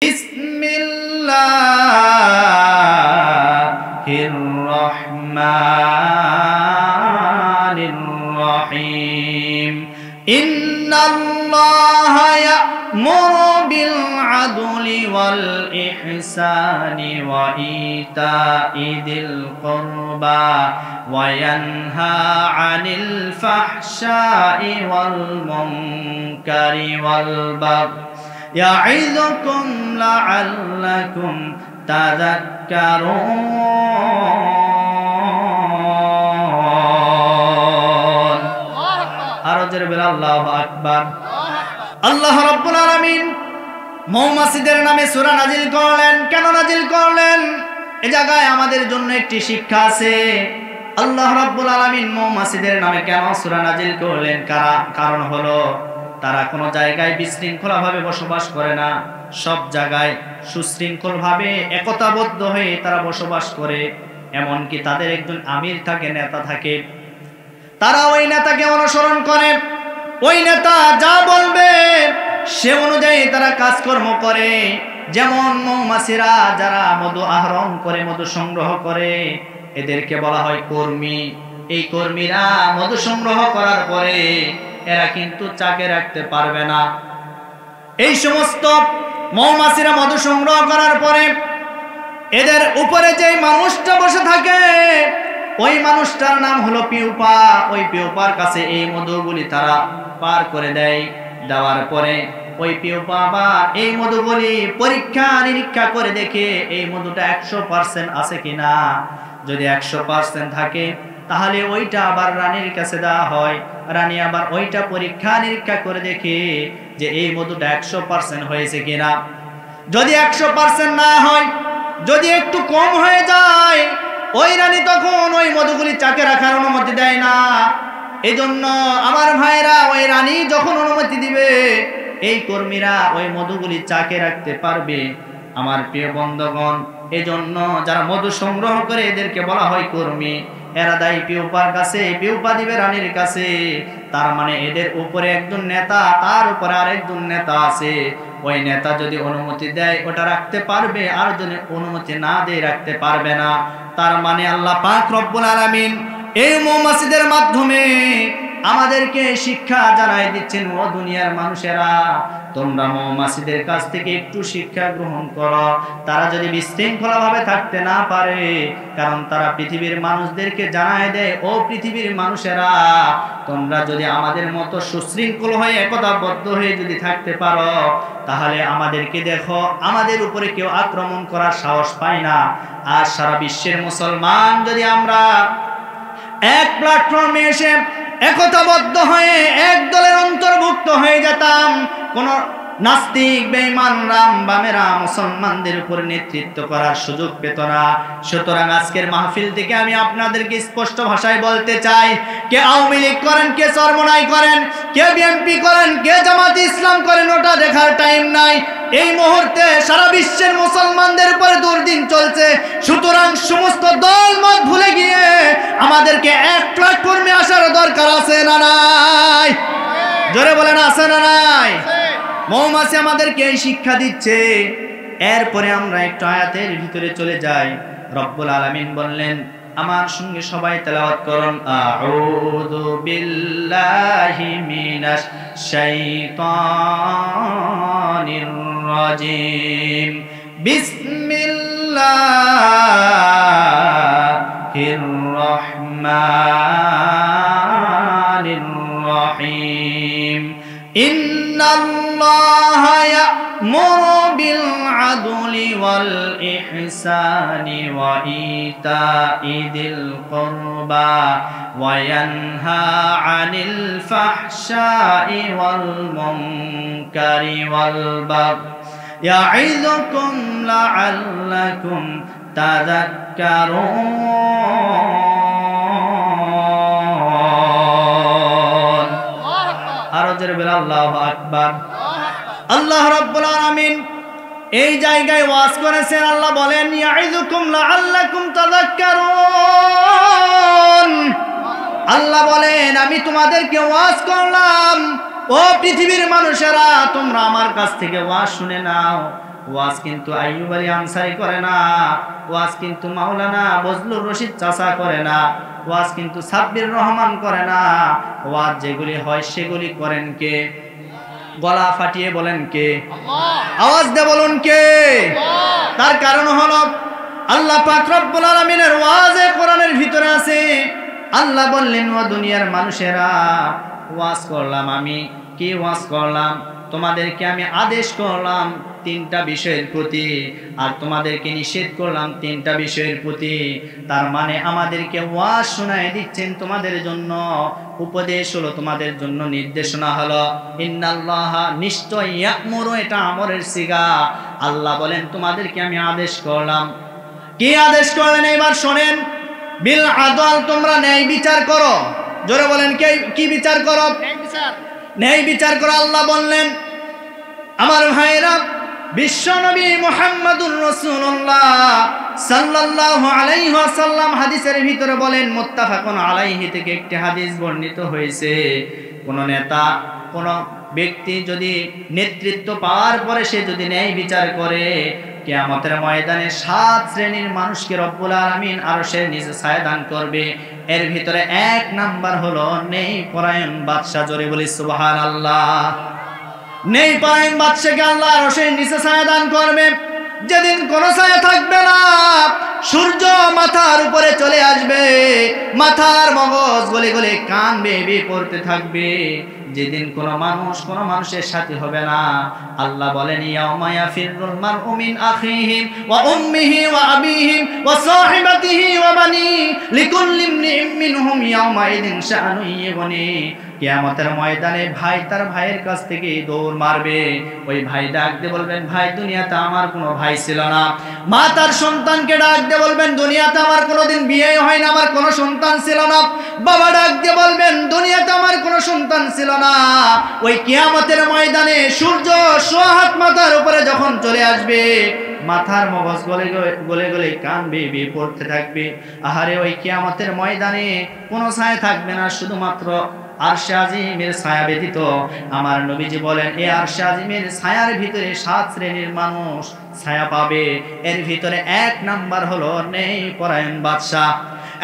বিসমিল্লাহির রহমানির রহিম। ইন্নাল্লাহা ইয়া'মুরু বিল আদলি ওয়াল ইহসানি ওয়া ইতা'i যিল কুরবা ওয়া ইয়ানহা 'আনিল ফাহশাই ওয়াল মুনকারি ওয়াল বাগই ইয়া'iযুকুম লা'আল্লাকুম তাযাক্কারুন। আরো জোরে বলেন আল্লাহু আকবার। আল্লাহ রাব্বুল আলামিন মৌমাছিদের নামে সূরা নাজিল করলেন। কেন নাজিল করলেন? এই জায়গায় আমাদের জন্য একটি শিক্ষা আছে। আল্লাহ রাব্বুল আলামিন মৌমাছিদের নামে কেন সূরা নাজিল করলেন? কারণ হলো তারা কোনো জায়গায় বিশৃঙ্খলাভাবে বসবাস করে না, সব জায়গায় সুশৃঙ্খলভাবে একতাবদ্ধ হয়ে তারা বসবাস করে। এমনকি তাদের একজন আমির থাকে, নেতা থাকে, তারা ওই নেতাকে অনুসরণ করে। ওই নেতা যা বলবে সে অনুযায়ী তারা কাজকর্ম করে। যেমন মৌমাছিরা যারা মধু আহরণ করে, মধু সংগ্রহ করে, এদেরকে বলা হয় কর্মী। এই কর্মীরা মধু সংগ্রহ করার পরে এরা কিন্তু চাকে রাখতে পারবে না। এই সমস্ত মৌমাছিরা মধু সংগ্রহ করার পরে এদের উপরে যে মানুষটা বসে থাকে, ওই মানুষটার নাম হলো পিউপা। ওই পিউপার কাছে এই মধুগুলি তারা পার করে দেয়। দেওয়ার পরে ওই পিউপা বা এই মধুগুলি পরীক্ষা নিরীক্ষা করে দেখে এই মধুটা 100% আছে কিনা। যদি 100% থাকে তাহলে ওইটা আবার রানীর কাছে দেওয়া হয়। রানী আবার ওইটা পরীক্ষা নিরীক্ষা করে দেখে যে এই মধুটা 100% হয়েছে কিনা। যদি 100% না হয়, যদি একটু কম হয়ে যায়, ওই রানী তখন ওই মধুগুলি চাকে রাখার অনুমতি দেয় না। এই জন্য আমার ভাইরা, ওই রানী যখন অনুমতি দিবে এই কর্মীরা ওই মধুগুলি চাকে রাখতে পারবে। আমার প্রিয় বন্ধুগণ, এই জন্য যারা মধু সংগ্রহ করে এদেরকে বলা হয় কর্মী। এরা দেয় পিউপার কাছে, পিউপা দিবে রানীর কাছে। তার মানে এদের উপরে একজন নেতা, তার উপরে আরেকজন নেতা আছে। ওই নেতা যদি অনুমতি দেয় ওটা রাখতে পারবে, আর যদি অনুমতি না দেয় রাখতে পারবে না। তার মানে আল্লাহ পাক রব্বুল আলামিন এই মৌমাছিদের মাধ্যমে আমাদেরকে শিক্ষা জানাই দিচ্ছেন, ও দুনিয়ার মানুষেরা, তোমরা মৌমাছিদের কাছ থেকে একটু শিক্ষা গ্রহণ করো। তারা যদি বিশৃঙ্খলাভাবে থাকতে না পারে, কারণ তারা পৃথিবীর মানুষদেরকে জানায় দেয়, ও পৃথিবীর মানুষেরা, তোমরা যদি আমাদের মতো সুশৃঙ্খল হয়ে একতাবদ্ধ হয়ে যদি থাকতে পারো, তাহলে আমাদেরকে দেখো, আমাদের উপরে কেউ আক্রমণ করার সাহস পায় না। আর সারা বিশ্বের মুসলমান যদি আমরা এক প্ল্যাটফর্মে এসে একতাবদ্ধ হয়ে এক দলের অন্তর্ভুক্ত হয়ে যেতাম, কোন নাস্তিক বেঈমান রাম বামেরা মুসলমানদের উপর নেতৃত্ব করার সুযোগ পেত না। সুতরাং আজকের মাহফিল থেকে আমি আপনাদেরকে স্পষ্ট ভাষায় বলতে চাই, কে আওয়ামী লীগ করেন, কে চরমোনাই করেন, কে বিএনপি করেন, কে জামাতে ইসলাম করেন, ওটা দেখার টাইম নাই। এই মুহূর্তে সারা বিশ্বের মুসলমানদের উপরে দুর্দিন চলছে। সুতরাং সমস্ত দল মত ভুলে গিয়ে আমাদেরকে এক প্ল্যাটফর্মে আসার দরকার আছে না নাই? জোরে বলেন, আছে না নাই? মৌমাছি আমাদেরকে এই শিক্ষা দিচ্ছে। এরপরে আমরা একটু আয়াতের ভিতরে চলে যাই। রব্বুল আলামিন বললেন, আমার সঙ্গে সবাই তেলাওয়াত করুন, আউযু বিল্লাহি মিনাশ শাইতানির রাজিম, বিসমিল্লাহির রহমানির রহিম। ইন্নাল্লাহা ইয়া'মুরু বিল আদলি ওয়াল ইহসানি ওয়া ইতা'i যিল কুরবা ওয়া ইয়ানহা 'আনিল ফাহশাই ওয়াল মুনকারি ওয়াল বাগই ইয়া'iযুকুম লা'আল্লাকুম তাযাক্কারুন। আরো জোরে বলেন আল্লাহু আকবার। আল্লাহ রাব্বুল আলামিন এই জায়গায় ওয়াজ করেছেন। আল্লাহ বলেন, ইয়া'iযুকুম লা'আল্লাকুম তাযাক্কারুন। আল্লাহ বলেন, আমি তোমাদেরকে ওয়াজ করলাম, ও পৃথিবীর মানুষেরা, তোমরা আমার কাছ থেকে ওয়াজ শুনে নাও। ওয়াজ কিন্তু আইয়ুব আলী আনসারী করে না, ওয়াজ কিন্তু মাওলানা বজলুর রশিদ চাচা করে না, ওয়াজ কিন্তু সাব্বির রহমান করে না। ওয়াজ যেগুলি হয় সেগুলি করেন কে? গলা ফাটিয়ে বলেন কে? আওয়াজ দিয়ে বলুন কে? তার কারণ হলো আল্লাহ পাক রব্বুল আলামিনের ওয়াজে কোরআনের ভিতরে আছে। আল্লাহ বললেন, ও দুনিয়ার মানুষেরা, ওয়াজ করলাম আমি, কি ওয়াজ করলাম? তোমাদেরকে আমি আদেশ করলাম 3টা বিষয়ের প্রতি, আর তোমাদেরকে নিষেধ করলাম 3টা বিষয়ের প্রতি। তার মানে আমাদেরকে ওয়াজ শোনায় দিচ্ছেন তোমাদের জন্য, উপদেশ হলো তোমাদের জন্য, নির্দেশনা হলো ইন্নাল্লাহা, নিশ্চয়, ইয়ামুরু, এটা আমরের সিগা। আল্লাহ বলেন তোমাদেরকে আমি আদেশ করলাম। কি আদেশ করলেন এবার শোনেন? বিল আদল, তোমরা ন্যায় বিচার করো। জোরে বলেন, কি বিচার করো? ন্যায় বিচার করো। আল্লাহ বললেন, আমার ভাইরা, বিশ্বনবী মুহাম্মদুর রাসূলুল্লাহ সাল্লাল্লাহু আলাইহি ওয়াসাল্লাম হাদিসের ভিতরে বলেন, মুত্তাফাকুন আলাইহি থেকে একটি হাদিস বর্ণিত হয়েছে, কোন নেতা, কোন ব্যক্তি যদি নেতৃত্ব পাওয়ার পরে সে যদি ন্যায় বিচার করে, কিয়ামতের ময়দানে 7 শ্রেণীর মানুষকে রব্বুল আলামিন আরশের নিচে ছায়া দান করবে। এর ভিতরে 1 নাম্বার হলো ন্যায় পরায়ণ বাদশা। জোরে বলি সুবহানাল্লাহ। ন্যায় পরায়ণ বাদশাকে আল্লাহ আরশের নিচে ছায়া দান করবে। যেদিন কোনো ছায়া থাকবে না, সূর্য মাথার উপরে চলে আসবে, মাথার মগজ গলে গলে কান বেয়ে পড়তে থাকবে। যেদিন কোনো মানুষের সাথে হবে না, আল্লাহ বলেন, ইয়াউমা ইয়াফিরুল মারউ মিন আখিহি ওয়া উম্মিহি ওয়া আবিহি ওয়া সাহিবাতিহি ওয়া বানি লিকুল্লি ইমরিইম মিনহুম ইয়াউমা ইযিন শাআনুন ইউগনি। কিয়ামতের ময়দানে ভাই তার ভাইয়ের কাছ থেকে দৌড় মারবে। ওই ভাই ডাক দিয়ে বলবেন, ভাই, দুনিয়াতে আমার কোনো ভাই ছিল না। মা তার সন্তানকে ডাক দিয়ে বলবেন, দুনিয়াতে আমার কোনোদিন বিয়ে হয় না, আমার কোনো সন্তান ছিল না। বাবা ডাক দিয়ে বলবেন, দুনিয়াতে আমার কোনো সন্তান ছিল না। ওই কিয়ামতের ময়দানে সূর্য 100 হাত মাথার উপরে যখন চলে আসবে, মাথার মগজ গলে গলে কান বেয়ে পড়তে থাকবে। আহারে, ওই কিয়ামতের ময়দানে কোনো ছায়া থাকবে না, শুধুমাত্র আরশে আজিমের ছায়া ব্যতীত। আমার নবীজি বলেন, এই আরশে আজিমের ছায়ার ভিতরে 7 শ্রেণীর মানুষ ছায়া পাবে। এর ভিতরে 1 নাম্বার হলো ন্যায় পরায়ণ বাদশা।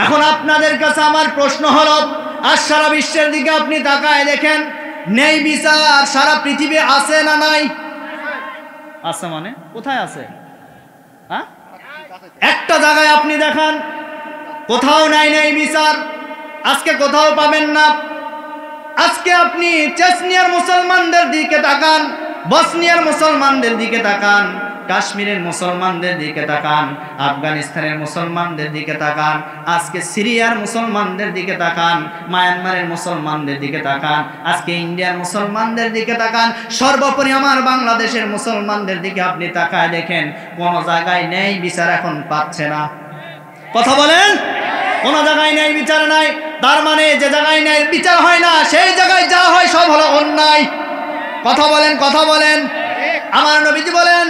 এখন আপনাদের কাছে আমার প্রশ্ন হলো, আর সারা বিশ্বের দিকে আপনি তাকায় দেখেন, ন্যায় বিচার সারা পৃথিবী আছে না নাই? আছে। মানে কোথায় আছে? হ্যাঁ, একটা জায়গায় আপনি দেখান, কোথাও নাই ন্যায় বিচার। আজকে কোথাও পাবেন না। আজকে আপনি চেচনিয়ার মুসলমানদের দিকে তাকান, বসনিয়ার মুসলমানদের দিকে তাকান, কাশ্মীরের মুসলমানদের দিকে তাকান, আফগানিস্তানের মুসলমানদের দিকে তাকান, আজকে সিরিয়ার মুসলমানদের দিকে তাকান, মায়ানমারের মুসলমানদের দিকে তাকান, আজকে ইন্ডিয়ার মুসলমানদের দিকে তাকান, সর্বোপরি আমার বাংলাদেশের মুসলমানদের দিকে আপনি তাকায় দেখেন, কোন জায়গায় ন্যায় বিচার এখন পাচ্ছে না। কথা বলেন, কোন জায়গায় ন্যায় বিচার নাই। তার মানে যে জায়গায় ন্যায় বিচার হয় না, সেই জায়গায় যা হয় সব হলো অন্যায়। কথা বলেন, কথা বলেন। আমার নবীজি বলেন,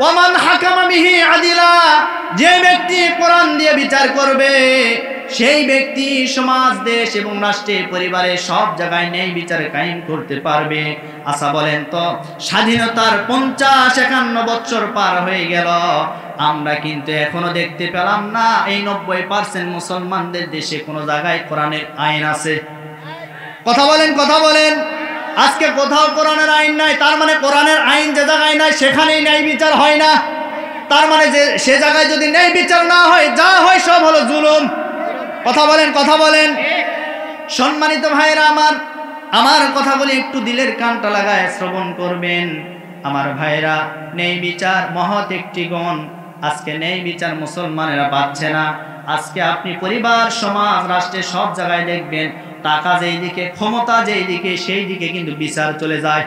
ওমান হাকামা বিহি আদিলা, যে ব্যক্তি কোরআন দিয়ে বিচার করবে, সেই ব্যক্তি সমাজ, দেশ এবং রাষ্ট্রে, পরিবারে সব জায়গায় ন্যায় বিচার কায়েম করতে পারবে। আচ্ছা বলেন তো, স্বাধীনতার 50-51 বছর পার হয়ে গেল, আমরা কিন্তু এখনো দেখতে পেলাম না এই 90% মুসলমানদের দেশে কোনো জায়গায় কোরআনের আইন আছে। কথা বলেন, কথা বলেন। আজকে কোথাও কোরআনের আইন নাই। তার মানে কোরআনের আইন যে জায়গায় নাই, সেখানেই ন্যায় বিচার হয় না। তার মানে যে সে জায়গায় যদি ন্যায় বিচার না হয়, যা হয় সব হলো জুলুম। কথা বলেন, কথা বলেন। সম্মানিত ভাইরা আমার কথাগুলি একটু দিলের কানটা লাগায় শ্রবণ করবেন। আমার ভাইরা, ন্যায় বিচার মহৎ একটি গুণ। আজকে ন্যায় বিচার মুসলমানেরা পাচ্ছে না। আজকে আপনি পরিবার, সমাজ, রাষ্ট্রে সব জায়গায় দেখবেন, টাকা যেই দিকে, ক্ষমতা যেই দিকে, সেই দিকে কিন্তু বিচার চলে যায়।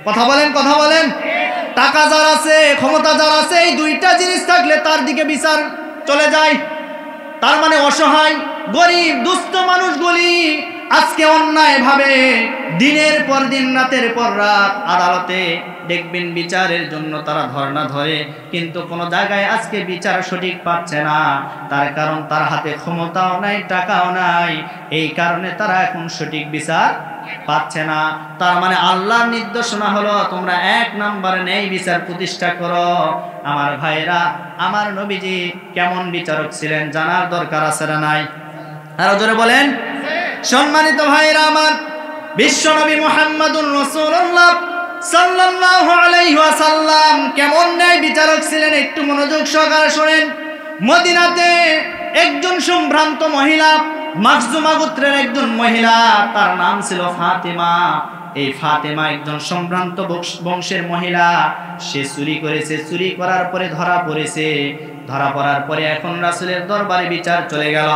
কথা বলেন, কথা বলেন। টাকা যার আছে, ক্ষমতা যার আছে, এই দুইটা জিনিস থাকলে তার দিকে বিচার চলে যায়। তার মানে অসহায়, গরিব, দুস্থ মানুষগুলি আজকে অন্যায় ভাবে দিনের পর দিন, রাতের পর রাত আদালতে দেখবেন বিচারের জন্য তারা ধর্ণা ধরে, কিন্তু কোনো জায়গায় আজকে বিচার সঠিক পাচ্ছে না। তার কারণ তার হাতে ক্ষমতাও নাই, টাকাও নাই। এই কারণে তারা এখন সঠিক বিচার পাচ্ছে না। তার মানে আল্লাহর নির্দেশনা হলো তোমরা এক নম্বরে ন্যায় বিচার প্রতিষ্ঠা করো। আমার ভাইরা, আমার নবীজি কেমন বিচারক ছিলেন জানার দরকার আছে না নাই? আরো জোরে বলেন। সম্মানিত ভাইরা আমার, বিশ্ব নবী মুহাম্মদুর রাসূলুল্লাহ সাল্লাল্লাহু আলাইহি ওয়াসাল্লাম কেমন ন্যায় বিচারক ছিলেন একটু মনোযোগ সহকারে শুনেন। মদিনাতে একজন সম্ভ্রান্ত মহিলা, মাখজুমা গোত্রের একজন মহিলা, তার নাম ছিল ফাতেমা। এই ফাতেমা একজন সম্ভ্রান্ত বংশের মহিলা। সে চুরি করেছে, চুরি করার পরে ধরা পড়েছে। ধরা পড়ার পরে এখন রাসূলের দরবারে বিচার চলে গেল।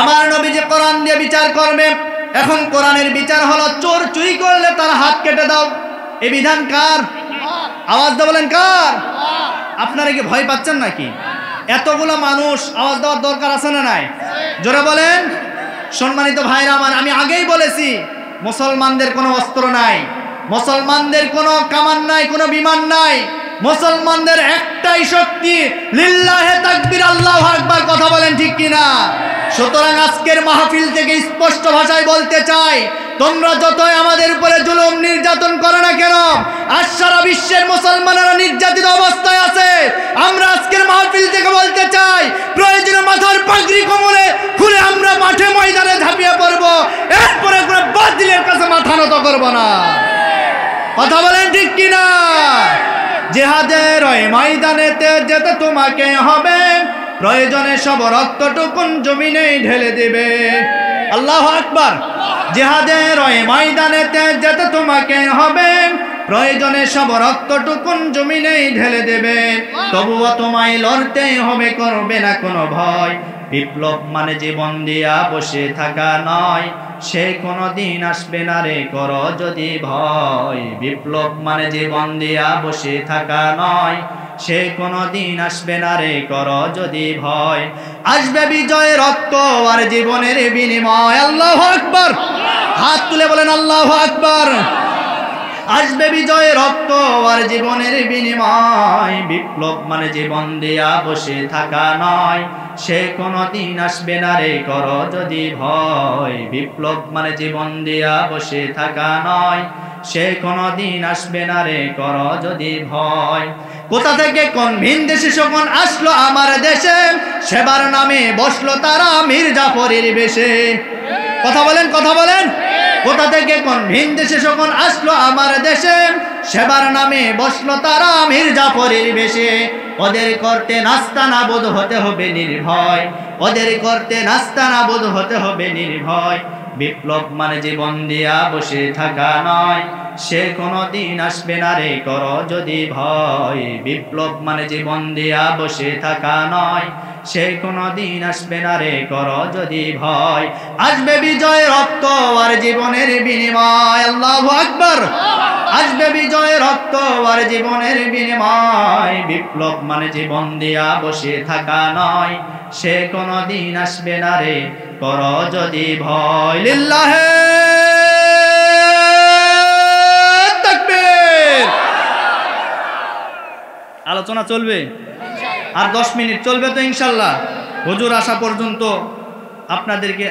আমার নবী যে কোরআন দিয়ে বিচার করবে, এখন কোরআনের বিচার হলো চোর চুরি করলে তার হাত কেটে দাও। এই বিধান কার? আওয়াজ দিয়ে বলেন কার? আপনারা কি ভয় পাচ্ছেন নাকি? এতগুলো মানুষ, আওয়াজ দেওয়ার দরকার আছে না নাই? জোরে বলেন। সম্মানিত ভাইরা আমার, আমি আগেই বলেছি মুসলমানদের কোনো অস্ত্র নাই, মুসলমানদের কোনো কামান নাই, কোনো বিমান নাই। মুসলমানদের একটাই শক্তি, লিল্লাহে তাকবীর, আল্লাহু আকবার। কথা বলেন ঠিক কিনা? সুতরাং আজকের মাহফিল থেকে স্পষ্ট ভাষায় বলতে চাই, তোমরা যতই আমাদের উপরে জুলুম নির্যাতন করো না কেন, আজ সারা বিশ্বের মুসলমানেরা নির্যাতিত অবস্থায় আছে। আমরা আজকের মাহফিল থেকে বলতে চাই, প্রয়োজনে মাথার পাগড়ি কোমরে খুলে আমরা মাঠে ময়দানে ঝাঁপিয়ে পড়ব, এরপরে কোনো বাতিলের কাছে মাথা নত করব না। কথা বলেন ঠিক কিনা? জিহাদের ওই ময়দানেতে যেতে তোমাকে হবে, প্রয়োজনে সব রক্তটুকুন জমিনে ঢেলে দেবে। আল্লাহু আকবার। জিহাদের ওই ময়দানেতে যেতে তোমাকে হবে, প্রয়োজনে সব রক্তটুকুন জমিনে ঢেলে দেবে। তবুও তোমায় লড়তেই হবে, করবে না কোনো ভয়। বিপ্লব মানে জীবন দিয়া বসে থাকা নয়, সে কোনো দিন আসবে না রে করো যদি ভয়। বিপ্লব মানে জীবন দিয়া বসে থাকা নয়, সে কোনো দিন আসবে না রে করো যদি ভয়। আসবে বিজয়, রক্ত আর জীবনের বিনিময়। আল্লাহু আকবার। হাত তুলে বলেন আল্লাহু আকবার। আসবে বিজয়, রক্ত আর জীবনের বিনিময়। বিপ্লব মানে জীবন দিয়া বসে থাকা নয়, সে কোনো দিন আসবে না রে করো যদি ভয়। বিপ্লব মানে জীবন দিয়া বসে থাকা নয়, সে কোনো দিন আসবে না রে করো যদি ভয়। কোথা থেকে কোন ভিন দেশে শকুন আসলো আমার দেশে, সেবার নামে বসলো তারা মীর জাফরের বেশে। কথা বলেন, কথা বলেন। কোথা থেকে কোন ভিন দেশে শকুন আসলো আমার দেশে, সেবার নামে বসলো তারা মীর জাফরের বেশে। ওদের করতে নাস্তানাবুদ হতে হবে নির্ভয়, ওদের করতে নাস্তানাবুদ হতে হবে নির্ভয়। বিপ্লব মানে জীবন দিয়া বসে থাকা নয়, সে কোনো দিন আসবে না রে করো যদি ভয়। বিপ্লব মানে জীবন দিয়া বসে থাকা নয়, সে কোনো দিন আসবে না রে করো যদি ভয়। আসবে বিজয়, রক্ত আর জীবনের বিনিময়। আল্লাহু আকবার। আসবে বিজয়, রক্ত আর জীবনের বিনিময়। বিপ্লব মানে জীবন দিয়া বসে থাকা নয়, সে কোনো দিন আসবে না রে করো যদি ভয়। লিল্লাহে তাকবীর। আলোচনা চলবে আর 10 মিনিট চলবে তো ইনশাল্লাহ। হুজুর আসা পর্যন্ত আপনাদেরকে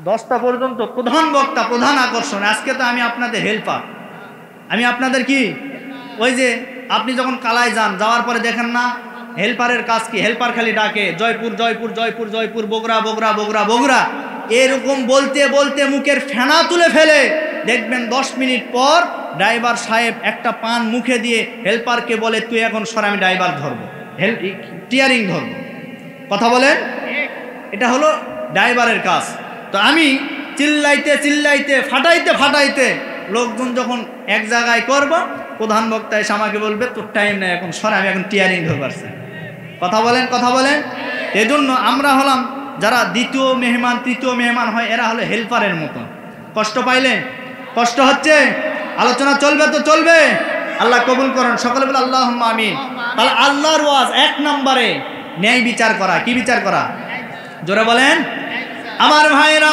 10টা পর্যন্ত প্রধান বক্তা, প্রধান আকর্ষণ। আজকে তো আমি আপনাদের হেল্পার। আমি আপনাদের কি, ওই যে আপনি যখন কালায় যান, যাওয়ার পরে দেখেন না হেল্পারের কাজ কি, হেল্পার খালি ডাকে জয়পুর জয়পুর জয়পুর জয়পুর, বগুড়া বগুড়া বগুড়া বগুড়া, এরকম বলতে বলতে মুখের ফেনা তুলে ফেলে দেখবেন 10 মিনিট পর ড্রাইভার সাহেব একটা পান মুখে দিয়ে হেল্পারকে বলে, তুই এখন সর, আমি ড্রাইভার ধরবো, টিয়ারিং ধরবো। কথা বলেন, এটা হলো ড্রাইভারের কাজ। তো আমি চিল্লাইতে চিল্লাইতে ফাটাইতে ফাটাইতে লোকজন যখন এক জায়গায় করব, প্রধান বক্তা এসে আমাকে বলবে, তোর টাইম নেই এখন সর, আমি এখন টিয়ারিং ধরবারছি। কথা বলেন, কথা বলেন। এজন্য আমরা হলাম যারা দ্বিতীয় মেহমান, তৃতীয় মেহমান হয়, এরা হলো হেল্পারের মতো। কষ্ট পাইলেন? কষ্ট হচ্ছে? আলোচনা চলবে তো চলবে। আল্লাহ কবুল করেন। সকলে বলে আল্লাহুম্মা আমিন। তাহলে আল্লাহর ওয়াজ 1 নম্বরে ন্যায় বিচার করা। কি বিচার করা? জোরে বলেন। আমার ভাইরা,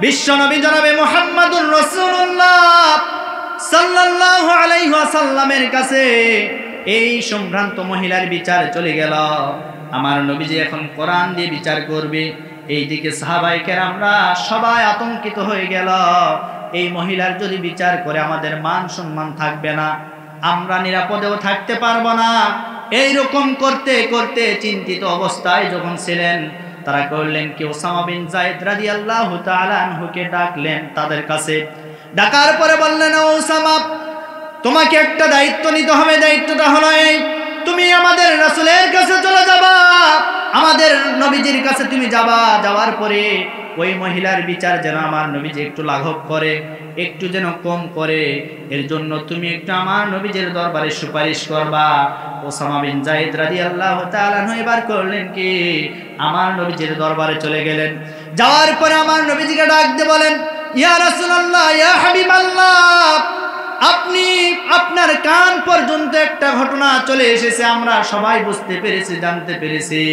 বিশ্ব নবী জনাবে মুহাম্মদুর রাসূলুল্লাহ সাল্লাল্লাহু আলাইহি ওয়াসাল্লামের কাছে এই সম্ভ্রান্ত মহিলার বিচার চলে গেল। আমার নবীজি এখন কোরআন দিয়ে বিচার করবে। এইদিকে সাহাবায়ে কেরামরা সবাই আতঙ্কিত হয়ে গেল, এই মহিলার যদি বিচার করে আমাদের মান সম্মান থাকবে না, আমরা নিরাপদেও থাকতে পারবো না। এইরকম করতে করতে চিন্তিত অবস্থায় যখন ছিলেন, তারা করলেন কি ওসামা বিন যায়েদ রাদিয়াল্লাহু তাআলা আনহুকে ডাকলেন তাদের কাছে। ডাকার পরে বললেন, ও ওসামা, তোমাকে একটা দায়িত্ব নিতে হবে। দায়িত্বটা হলো এই, তুমি আমাদের রাসূলের কাছে চলে যাবা, আমাদের নবীজির কাছে তুমি যাবা। যাওয়ার পরে ওই মহিলার বিচার যেন আমার নবীজি একটু লাঘব করে, একটু যেন কম করে, এর জন্য তুমি একটু আমার নবীজির দরবারে সুপারিশ করবা। ওসামা বিন যায়েদ রাদিয়াল্লাহু তাআলা এবার করলেন কি, আমার নবীজির দরবারে চলে গেলেন। যাওয়ার পরে আমার নবীজিকে ডাক দিয়ে বলেন, ইয়া রাসূলুল্লাহ, ইয়া হাবিবাল্লাহ, আপনি আপনার কান পর্যন্ত একটা ঘটনা চলে এসেছে, আমরা সবাই বুঝতে পেরেছি, জানতে পেরেছি।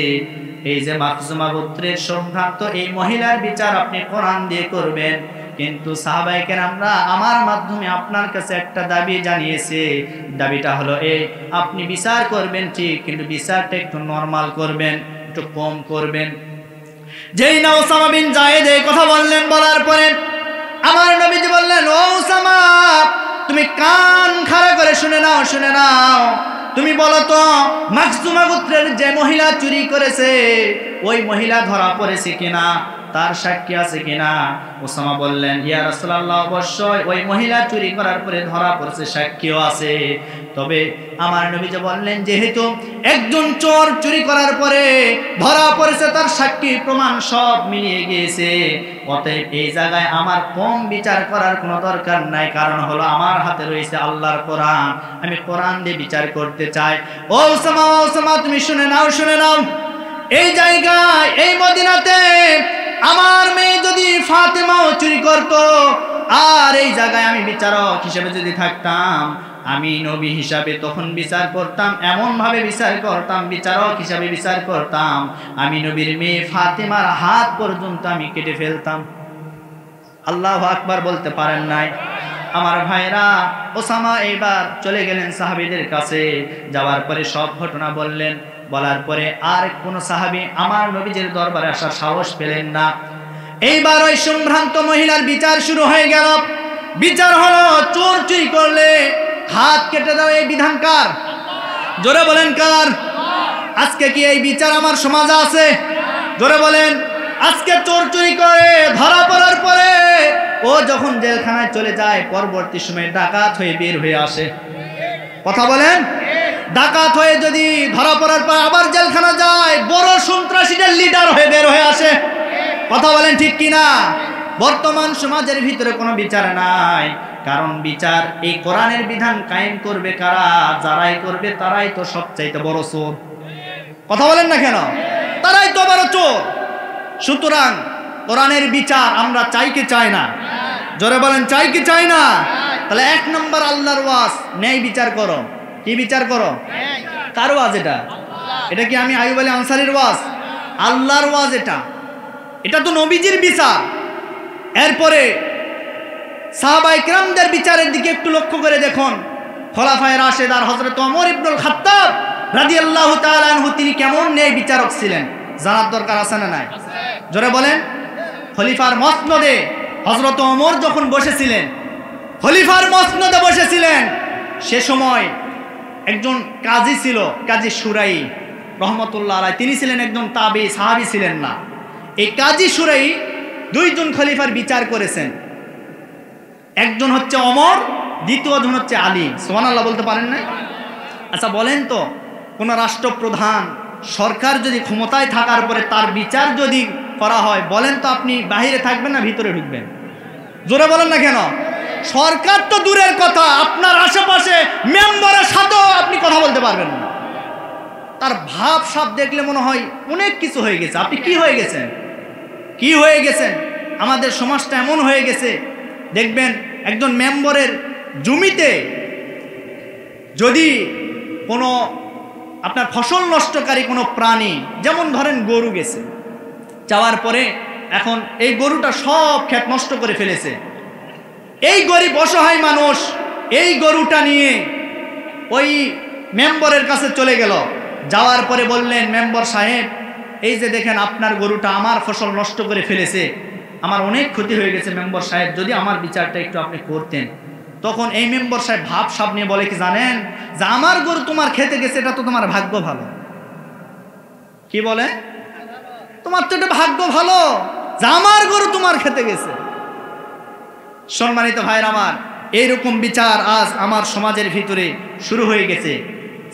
এই যে মাখজুমা গোত্রের সম্ভ্রান্ত এই মহিলার বিচার আপনি কোরআন দিয়ে করবেন, কিন্তু সাহাবায়ে কেরামরা আমার মাধ্যমে আপনার কাছে একটা দাবি জানিয়েছে। দাবিটা হলো এই, আপনি বিচার করবেন ঠিক, কিন্তু বিচারটা একটু নরমাল করবেন, একটু কম করবেন। যেই না ওসামা বিন যায়েদ এই কথা বললেন, বলার পরে আমার নবীজি বললেন, ও ওসামা, তুমি কান খাড়া করে শুনে নাও, শুনে নাও। তুমি বলো তো, মাখজুমা গোত্রের যে মহিলা চুরি করেছে, ওই মহিলা ধরা পড়েছে কিনা, তার সাক্ষী আছে কিনা? ওসামা বললেন, ইয়া রাসূলুল্লাহ, অবশ্যই ওই মহিলা চুরি করার পরে ধরা পড়েছে, সাক্ষীও আছে। তবে আমার নবীজি বললেন, যেহেতু একজন চোর চুরি করার পরে ধরা পড়েছে, তার সাক্ষী প্রমাণ সব মিলিয়ে গিয়েছে, অতএব এই জায়গায় আমার কম বিচার করার কোনো দরকার নাই। কারণ হলো আমার হাতে রয়েছে আল্লাহর কোরআন, আমি কোরআন দিয়ে বিচার করতে চাই। ও ওসামা, ওসামা, তুমি শুনে নাও, শুনে নাও। এই জায়গায়, এই মদিনাতে আমার মেয়ে যদি ফাতেমাও চুরি করত, আর এই জায়গায় আমি বিচারক হিসেবে যদি থাকতাম, আমি নবী হিসাবে তখন বিচার করতাম, এমন ভাবে বিচার করতাম, বিচারক হিসাবে বিচার করতাম, আমি নবীর মেয়ে ফাতেমার হাত পর্যন্ত আমি কেটে ফেলতাম। আল্লাহু আকবার বলতে পারেন নাই? আমার ভাইরা, ওসামা এবার চলে গেলেন সাহাবীদের কাছে। যাওয়ার পরে সব ঘটনা বললেন। বলার পরে আর কোন সাহাবী আমার নবীজির দরবারে আসার সাহস পেলেন না। এইবার ওই সম্ভ্রান্ত মহিলার বিচার শুরু হয়ে গেল। বিচার হলো, চোর চুরি করলে হাত কেটে দাও, এই বিধান কার? জোরে বলেন, কার? আজকে কি এই বিচার আমার সমাজে আছে? জোরে বলেন। আজকে চোর চুরি করে ধরা পড়ার পরে ও যখন জেলখানায় চলে যায়, পরবর্তী সময়ে ডাকাত হয়ে বের হয়ে আসে। কথা বলেন। ডাকাত হয়ে যদি ধরা পড়ার পর আবার জেলখানা যায়, বড় সন্ত্রাসীদের লিডার হয়ে বের হয়ে আসে। কথা বলেন ঠিক কিনা? বর্তমান সমাজের ভিতরে কোনো বিচার নাই। কারণ বিচার, এই কোরআনের বিধান কায়েম করবে কারা? যারাই করবে তারাই তো সবচাইতে বড় চোর। কথা বলেন না কেন? তারাই তো বড় চোর। সুতরাং কোরআনের বিচার আমরা চাই কি চাই না? জোরে বলেন, চাই কি চাই না? তাহলে এক নম্বর আল্লাহর ওয়াজ, ন্যায় বিচার করো। কি বিচার করো? কার ওয়াজ এটা? এটা কি আমি আইয়ুব আলী আনসারীর ওয়াজ? আল্লাহর ওয়াজ এটা। এটা তো নবীজির বিচার। এরপরে সাহাবায়ে কেরামদের বিচারের দিকে একটু লক্ষ্য করে দেখুন। খোলাফায়ে রাশেদার হযরত ওমর ইবনুল খাত্তাব রাদিয়াল্লাহু তাআলা আনহু, তিনি কেমন ন্যায় বিচারক ছিলেন জানার দরকার আছে না নাই? জোরে বলেন। খলিফার মসনদে হযরত ওমর যখন বসেছিলেন, খলিফার মসনদে বসেছিলেন, সে সময় একজন কাজী ছিল, কাজী শুরাই রহমতুল্লাহ আলাইহি। তিনি ছিলেন একজন তাবি, সাহাবী ছিলেন না। এই কাজী শুরাই দুইজন খলিফার বিচার করেছেন। একজন হচ্ছে ওমর, দ্বিতীয়জন হচ্ছে আলী। সুবহানাল্লাহ বলতে পারেন না? আচ্ছা বলেন তো, কোন রাষ্ট্রপ্রধান, সরকার যদি ক্ষমতায় থাকার পরে তার বিচার যদি করা হয়, বলেন তো আপনি বাহিরে থাকবেন না ভিতরে ঢুকবেন? জোরে বলেন না কেন? সরকার তো দূরের কথা, আপনার আশেপাশে মেম্বারের সাথেও আপনি কথা বলতে পারবেন না। তার ভাব সাব দেখলে মনে হয় অনেক কিছু হয়ে গেছে। আপনি কি হয়ে গেছেন? কি হয়ে গেছেন? আমাদের সমাজটা এমন হয়ে গেছে, দেখবেন একজন মেম্বারের জমিতে যদি কোনো আপনার ফসল নষ্টকারী কোনো প্রাণী, যেমন ধরেন গরু গেছে, যাওয়ার পরে এখন এই গরুটা সব ক্ষেত নষ্ট করে ফেলেছে। এই গরিব অসহায় মানুষ এই গরুটা নিয়ে ওই মেম্বারের কাছে চলে গেল। যাওয়ার পরে বললেন, মেম্বার সাহেব, এই যে দেখেন আপনার গরুটা আমার ফসল নষ্ট করে ফেলেছে, আমার অনেক ক্ষতি হয়ে গেছে মেম্বার সাহেব, যদি আমার বিচারটা একটু আপনি করতেন। তখন এই মেম্বার সাহেব ভাব সাব নিয়ে বলে কি জানেন, যে আমার গরু তোমার খেতে গেছে, এটা তো তোমার ভাগ্য ভালো। কি বলে? তোমার তো এটা ভাগ্য ভালো যে আমার গরু তোমার খেতে গেছে। সম্মানিত ভাইরা আমার, এইরকম বিচার আজ আমার সমাজের ভিতরে শুরু হয়ে গেছে।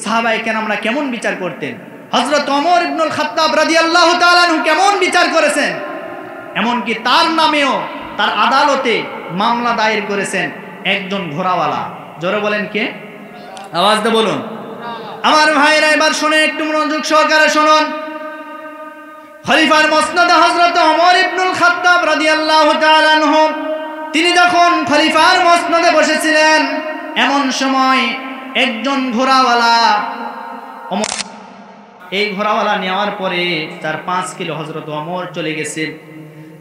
সাহাবায়ে কেরামরা কেমন বিচার করতেন, হযরত ওমর ইবনুল খাত্তাব রাদিয়াল্লাহু তাআলা আনহু কেমন বিচার করেছেন, এমনকি তার নামেও তার আদালতে মামলা দায়ের করেছেন একজন ঘোড়াওয়ালা। জোরে বলেন কে? আওয়াজ দিয়ে বলুন। আমার ভাইরা এবার শুনে, একটু মনোযোগ সহকারে শুনুন। খলিফার মসনদে হযরত ওমর ইবনুল খাত্তাব রাদিয়াল্লাহু তাআলা আনহু তিনি যখন খলিফার মসনদে বসেছিলেন, এমন সময় একজন ঘোড়াওয়ালা, এই ঘোড়াওয়ালা নেওয়ার পরে 4-5 কিলো হযরত ওমর চলে গেছে।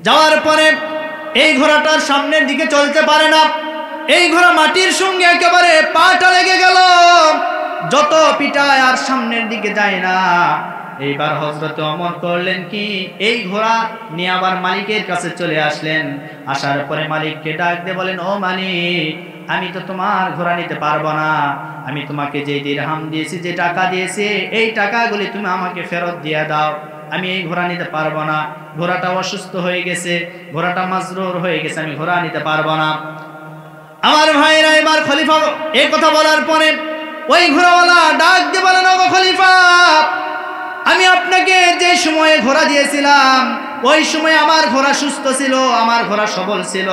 যাওয়ার পরে এই ঘোড়াটার সামনের দিকে চলতে পারে না, এই ঘোড়া মাটির সঙ্গে একেবারে পাটা লেগে গেল, যত পিটায় আর সামনের দিকে যায় না। এইবার হযরত ওমর করলেন কি, এই ঘোড়া নিয়ে আবার মালিকের কাছে চলে আসলেন। আসার পরে মালিককে ডাক দিয়ে বলেন, ও মালিক, আমি তো তোমার ঘোড়া নিতে পারবো না, আমি তোমাকে যে দিরহাম দিয়েছি, যে টাকা দিয়েছি, এই টাকাগুলি তুমি আমাকে ফেরত দিয়ে দাও, আমি এই ঘোড়া নিতে পারবো না, ঘোড়াটা অসুস্থ হয়ে গেছে, ঘোড়াটা মাজরুর হয়ে গেছে, আমি ঘোড়া নিতে পারবো না। আমার ভাইরা এবার খলিফা এই কথা বলার পরে ওই ঘোড়াওয়ালা ডাক দিয়ে বলেন, ও খলিফা, আমি আপনাকে যে সময়ে ঘোড়া দিয়েছিলাম ওই সময় আমার ঘোড়া সুস্থ ছিল, আমার ঘোড়া সবল ছিল,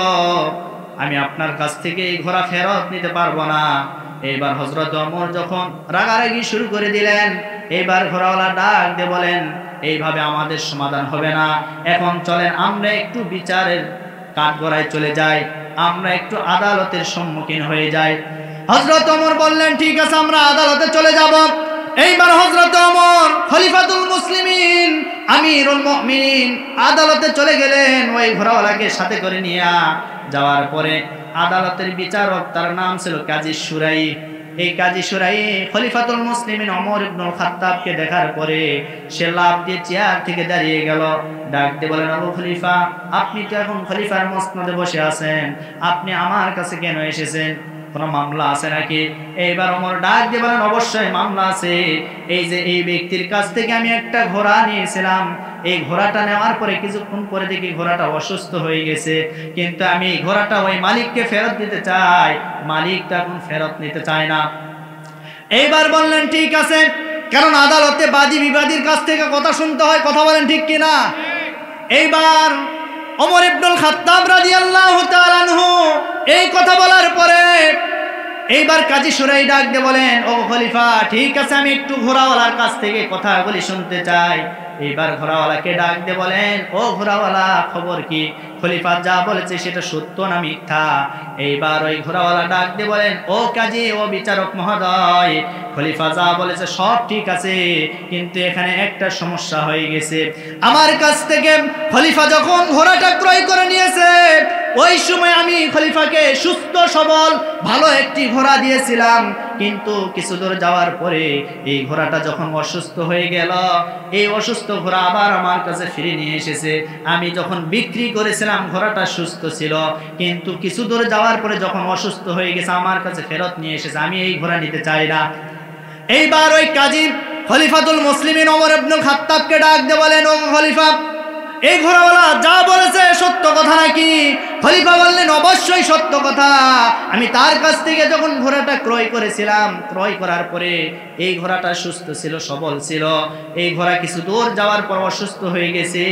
আমি আপনার কাছ থেকে এই ঘোড়া ফেরত নিতে পারবো না। এইবার হযরত ওমর যখন রাগারাগি শুরু করে দিলেন, এইবার ঘোড়াওয়ালা ডাক দিয়ে বলেন, এইভাবে আমাদের সমাধান হবে না, এখন চলেন আমরা একটু বিচারের কাঠগড়ায় চলে যাই, আমরা একটু আদালতের সম্মুখীন হয়ে যাই। হযরত ওমর বললেন, ঠিক আছে, আমরা আদালতে চলে যাব। এইবার হযরত ওমর খলিফাতুল মুসলিমিন, আমিরুল মুমিনিন আদালতে চলে গেলেন ওই ঘোড়াওয়ালাকে সাথে করে নিয়ে। যাওয়ার পরে আদালতের বিচারক, তার নাম ছিল কাজী শুরাই। এই কাজী শুরাই খলিফাতুল মুসলিমিন ওমর ইবনুল খাত্তাবকে দেখার পরে সে লাফ দিয়ে চেয়ার থেকে দাঁড়িয়ে গেল, ডাক দিয়ে বলেন, আবু খলিফা, আপনি তো এখন খলিফার মসনদে বসে আছেন, আপনি আমার কাছে কেন এসেছেন? কোনো মামলা আছে নাকি? এইবার ওমর ডাক দিয়ে বলেন, অবশ্যই মামলা আছে। এই যে এই ব্যক্তির কাছ থেকে আমি একটা ঘোড়া নিয়েছিলাম, এই ঘোড়াটা নেওয়ার পরে কিছুক্ষণ পরে দেখি ঘোড়াটা অসুস্থ হয়ে গেছে, কিন্তু আমি এই ঘোড়াটা ওই মালিককে ফেরত দিতে চাই, মালিক তো এখন ফেরত নিতে চায় না। এইবার বললেন, ঠিক আছে, কারণ আদালতে বাদী বিবাদীর কাছ থেকে কথা শুনতে হয়, কথা বলেন ঠিক কিনা? এইবার ওমর ইবনুল খাত্তাব রাদিয়াল্লাহু তাআলা আনহু এই কথা বলার পরে এইবার কাজী শুরাই ডাক দিয়ে বলেন, ও খলিফা, ঠিক আছে, আমি একটু ঘোড়াওয়ালার কাছ থেকে কথাগুলি শুনতে চাই। এইবার ঘোড়াওয়ালাকে ডাক দিয়ে বলেন, ও ঘোড়াওয়ালা, খবর কি? খলিফা যা বলেছে সেটা সত্য না মিথ্যা? এইবার ওই ঘোড়াওয়ালা ডাক দিয়ে বলেন, ও কাজী, ও বিচারক মহোদয়, খলিফা যা বলেছে সব ঠিক আছে, কিন্তু এখানে একটা সমস্যা হয়ে গেছে। আমার কাছ থেকে খলিফা যখন ঘোড়াটা ক্রয় করে নিয়েছে, ওই সময় আমি খলিফাকে সুস্থ সবল ভালো একটি ঘোড়া দিয়েছিলাম, কিন্তু কিছু দূর যাওয়ার পরে এই ঘোড়াটা যখন অসুস্থ হয়ে গেল, এই অসুস্থ ঘোড়া আবার আমার কাছে ফিরে নিয়ে এসেছে। আমি যখন বিক্রি করেছিলাম ঘোড়াটা সুস্থ ছিল, কিন্তু কিছু দূর যাওয়ার পরে যখন অসুস্থ হয়ে গেছে আমার কাছে ফেরত নিয়ে এসেছে, আমি এই ঘোড়া নিতে চাই না। এইবার ওই কাজী খলিফাতুল মুসলিমিন ওমর ইবনুল খাত্তাবকে ডাক দিয়ে বলেন, ও খলিফা, এই ঘোড়াওয়ালা যা বলেছে সত্য কথা নাকি? খলিফা বললেন, অবশ্যই সত্য কথা, আমি তার কাছ থেকে যখন ঘোড়াটা ক্রয় করেছিলাম, ক্রয় করার পরে এই ঘোড়াটা সুস্থ ছিল, সবল ছিল, এই ঘোড়া কিছু দূর যাওয়ার পর অসুস্থ হয়ে গেছে।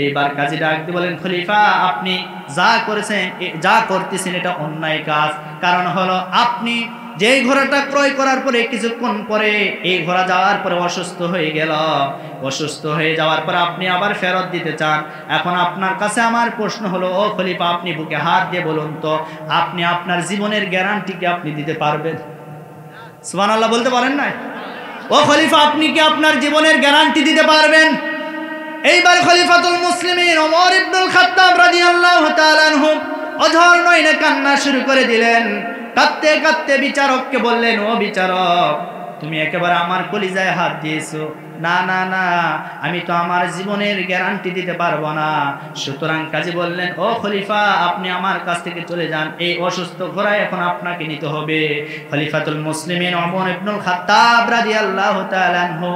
এইবার কাজী ডাক দিয়ে বলেন, খলিফা, আপনি যা করেছেন, যা করতেছেন এটা অন্যায় কাজ। কারণ হলো, আপনি যেই ঘোড়াটা ক্রয় করার পরে কিছুক্ষণ পরে এই ঘোড়া যাওয়ার পরে অসুস্থ হয়ে গেল, অসুস্থ হয়ে যাওয়ার পর আপনি আবার ফেরত দিতে চান। এখন আপনার কাছে আমার প্রশ্ন হলো, ও খলিফা, আপনি বুকে হাত দিয়ে বলুন তো, আপনি আপনার জীবনের গ্যারান্টি কি আপনি দিতে পারবেন? সুবহানাল্লাহ বলতে পারেন না? ও খলিফা, আপনি কি আপনার জীবনের গ্যারান্টি দিতে পারবেন? এইবার খলিফাতুল মুসলিমিন ওমর ইবনুল খাত্তাব রাদিয়াল্লাহু তাআলা আনহু অঝর নয়নে কান্না শুরু করে দিলেন। কাঁদতে কাঁদতে বিচারককে বললেন, ও বিচারক, তুমি একেবারে আমার কলিজায় হাত দিয়েছো। না না না, আমি তো আমার জীবনের গ্যারান্টি দিতে পারবো না। সুতরাং কাজী বললেন, ও খলিফা, আপনি আমার কাছ থেকে চলে যান, এই অসুস্থ ঘোড়া এখন আপনাকে নিতে হবে। খলিফাতুল মুসলিমিন ওমর ইবনুল খাত্তাব রাদিয়াল্লাহু তাআলা আনহু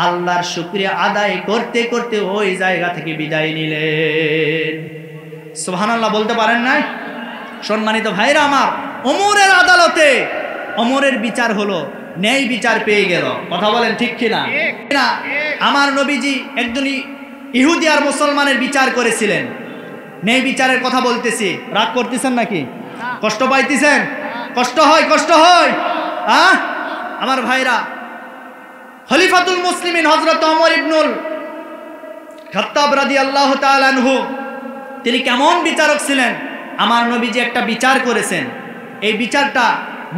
আল্লাহর শুকরিয়া আদায় করতে করতে ওই জায়গা থেকে বিদায় নিলেন। সুবহানাল্লাহ বলতে পারেন নাই? সম্মানিত ভাইরা আমার, ওমরের আদালতে ওমরের বিচার হলো, ন্যায় বিচার পেয়ে গেল। কথা বলেন ঠিক কিনা? না, আমার নবীজি একজন ইহুদি আর মুসলমানের বিচার করেছিলেন। ন্যায় বিচারের কথা বলতেছি, রাগ করতেছেন নাকি? কষ্ট পাইতেছেন? কষ্ট হয়, কষ্ট হয়। আমার ভাইরা, খলিফাতুল মুসলিমিন হযরত ওমর ইবনুল খাত্তাব রাদিয়াল্লাহু তাআলা আনহু তিনি কেমন বিচারক ছিলেন? আমার নবীজি একটা বিচার করেছেন, এই বিচারটা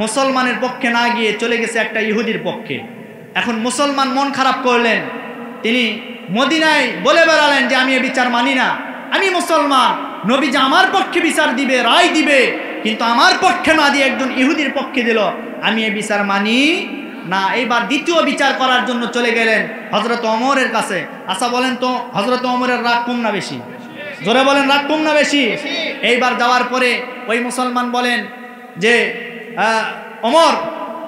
মুসলমানের পক্ষে না গিয়ে চলে গেছে একটা ইহুদির পক্ষে। এখন মুসলমান মন খারাপ করলেন, তিনি মদিনায় বলে বেড়ালেন যে আমি এই বিচার মানি না, আমি মুসলমান, নবীজি আমার পক্ষে বিচার দিবে, রায় দিবে, কিন্তু আমার পক্ষে না দিয়ে একজন ইহুদির পক্ষে দিল, আমি এই বিচার মানি না। এইবার দ্বিতীয় বিচার করার জন্য চলে গেলেন হযরত ওমরের কাছে। আচ্ছা বলেন তো, হযরত ওমরের রাগ কম না বেশি? জোরে বলেন, রাগ কম না বেশি? এইবার যাওয়ার পরে ওই মুসলমান বলেন যে ওমর,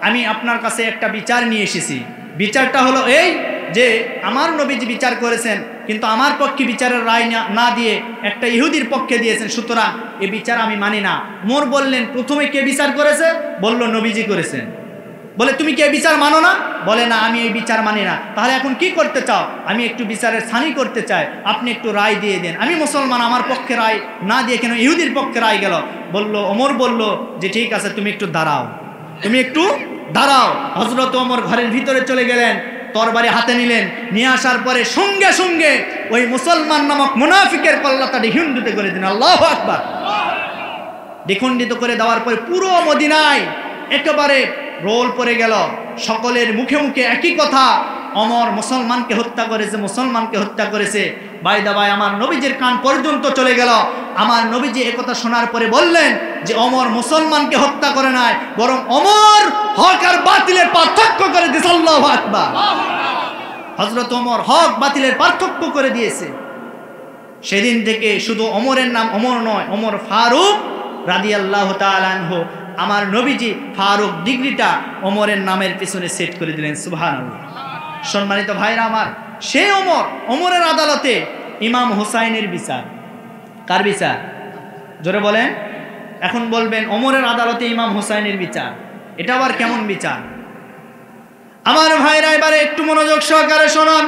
আমি আপনার কাছে একটা বিচার নিয়ে এসেছি। বিচারটা হলো এই যে আমার নবীজি বিচার করেছেন, কিন্তু আমার পক্ষে বিচারের রায় না দিয়ে একটা ইহুদির পক্ষে দিয়েছেন, সুতরাং এই বিচার আমি মানি না। ওমর বললেন, প্রথমে কে বিচার করেছে? বলল নবীজি করেছেন। বলে তুমি কি এই বিচার মানো না? বলে না, আমি এই বিচার মানি না। তাহলে এখন কি করতে চাও? আমি একটু বিচারের ছানি করতে চাই, আপনি একটু রায় দিয়ে দেন। আমি মুসলমান, আমার পক্ষে রায় না দিয়ে কেন ইহুদির পক্ষে রায় গেল? বলল, ওমর বলল যে ঠিক আছে, তুমি একটু দাঁড়াও, তুমি একটু দাঁড়াও। হযরত ওমর ঘরের ভিতরে চলে গেলেন, তরবারি হাতে নিলেন, নিয়ে আসার পরে সঙ্গে সঙ্গে ওই মুসলমান নামক মুনাফিকের কল্লাটা দ্বিখণ্ডিত করে দিন। আল্লাহু আকবার। দ্বিখণ্ডিত করে দেওয়ার পরে পুরো মদিনায় একেবারে রোল পড়ে গেল, সকলের মুখে মুখে একই কথা, ওমর মুসলমানকে হত্যা করেছে, মুসলমানকে হত্যা করেছে। বাইদা ভাই, আমার নবীজির কান পর্যন্ত চলে গেল। আমার নবীজি একথা শোনার পরে বললেন যে ওমর মুসলমানকে হত্যা করে নাই, বরং ওমর হক আর বাতিলের পার্থক্য করে দিয়েছে। আল্লাহু আকবার। হযরত ওমর হক বাতিলের পার্থক্য করে দিয়েছে। সেদিন থেকে শুধু ওমরের নাম ওমর নয়, ওমর ফারুক রাদিয়াল্লাহু তাআলা আনহু, আমার নবীজি ফারুক ডিগ্রিটা ওমরের নামের পিছনে সেট করে দিলেন। সুবহানাল্লাহ। সম্মানিত ভাইরা আমার, সেই ওমরের আদালতে ইমাম হুসাইনের বিচার। কার বিচার? জোরে বলেন। এখন বলবেন ওমরের আদালতে ইমাম হুসাইনের বিচার, এটা আবার কেমন বিচার? আমার ভাইরা এবারে একটু মনোযোগ সহকারে শুনুন।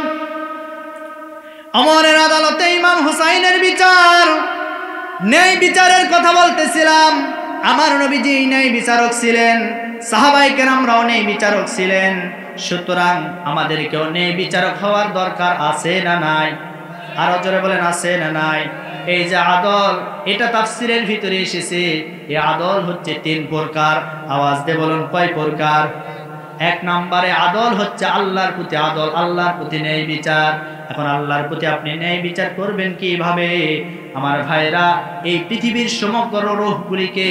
ওমরের আদালতে ইমাম হুসাইনের বিচার, ন্যায় বিচারের কথা বলতেছিলাম। আমার নবীজি ন্যায় বিচারক ছিলেন, সাহাবায়ে কেরামরাও ন্যায় বিচারক ছিলেন। সুতরাং আমাদেরকেও ন্যায় বিচারক হওয়ার দরকার আছে না নাই? আরো জোরে বলেন, আছে না নাই? এই যে আদল, এটা তাফসীরের ভিতরে এসেছে। এই আদল হচ্ছে 3 প্রকার। আওয়াজ দিয়ে বলুন, কয় প্রকার? 1 নম্বরে আদল হচ্ছে আল্লাহর প্রতি আদল, আল্লাহর প্রতি ন্যায় বিচার। এখন আল্লাহর প্রতি আপনি ন্যায় বিচার করবেন কিভাবে? আমার ভাইরা, এই পৃথিবীর সমগ্র রূহগুলিকে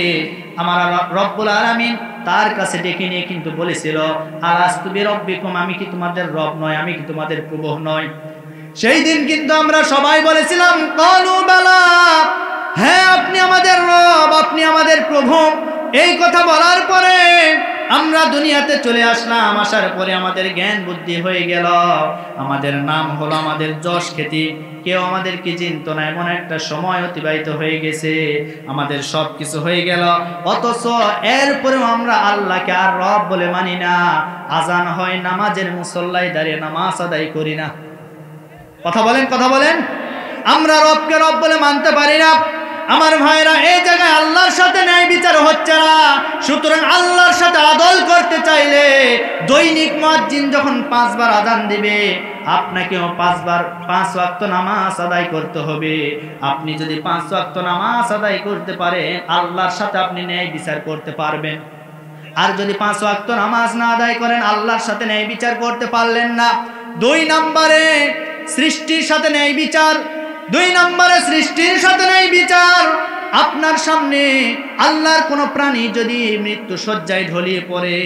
আমার রব্বুল আলামিন তার কাছে ডেকে নিয়ে কিন্তু বলেছিল, আলাস্তু বিরব্বিকুম, আমি কি তোমাদের রব নয়? আমি কি তোমাদের প্রভু নয়? সেই দিন কিন্তু আমরা সবাই বলেছিলাম, ক্বালু বালা, হ্যাঁ আপনি আমাদের রব, আপনি আমাদের প্রভু। এই কথা বলার পরে আমরা দুনিয়াতে চলে আসলাম। আসার পরে আমাদের জ্ঞান বুদ্ধি হয়ে গেল, আমাদের নাম হলো, আমাদের যশ খ্যাতি, কেউ আমাদেরকে চিনত না, এমন একটা সময় অতিবাহিত হয়ে গেছে, আমাদের সব কিছু হয়ে গেল। অথচ এরপরেও আমরা আল্লাহকে আর রব বলে মানি না। আজান হয়, নামাজের মুসল্লায় দাঁড়িয়ে নামাজ আদায় করি না। কথা বলেন, কথা বলেন। আমরা রবকে রব বলে মানতে পারি না। আমার ভাইরা, এই জায়গায় আল্লাহর সাথে ন্যায় বিচার হচ্ছে না। সুতরাং আল্লাহর সাথে আদল করতে চাইলে দৈনিক মুয়াজ্জিন যখন 5 বার আযান দিবে, আপনাকেও 5 ওয়াক্ত নামাজ আদায় করতে হবে। আপনি যদি 5 ওয়াক্ত নামাজ আদায় করতে পারেন, আল্লাহর সাথে আপনি ন্যায় বিচার করতে পারবেন। আর যদি 5 ওয়াক্ত নামাজ না আদায় করেন, আল্লাহর সাথে ন্যায় বিচার করতে পারলেন না। 2 নম্বরে সৃষ্টির সাথে ন্যায় বিচার। 2 নম্বরে সৃষ্টির সাথে ন্যায় বিচার। আপনার সামনে আল্লাহর কোনো প্রাণী যদি মৃত্যু শয্যায় ঢলিয়ে পড়ে,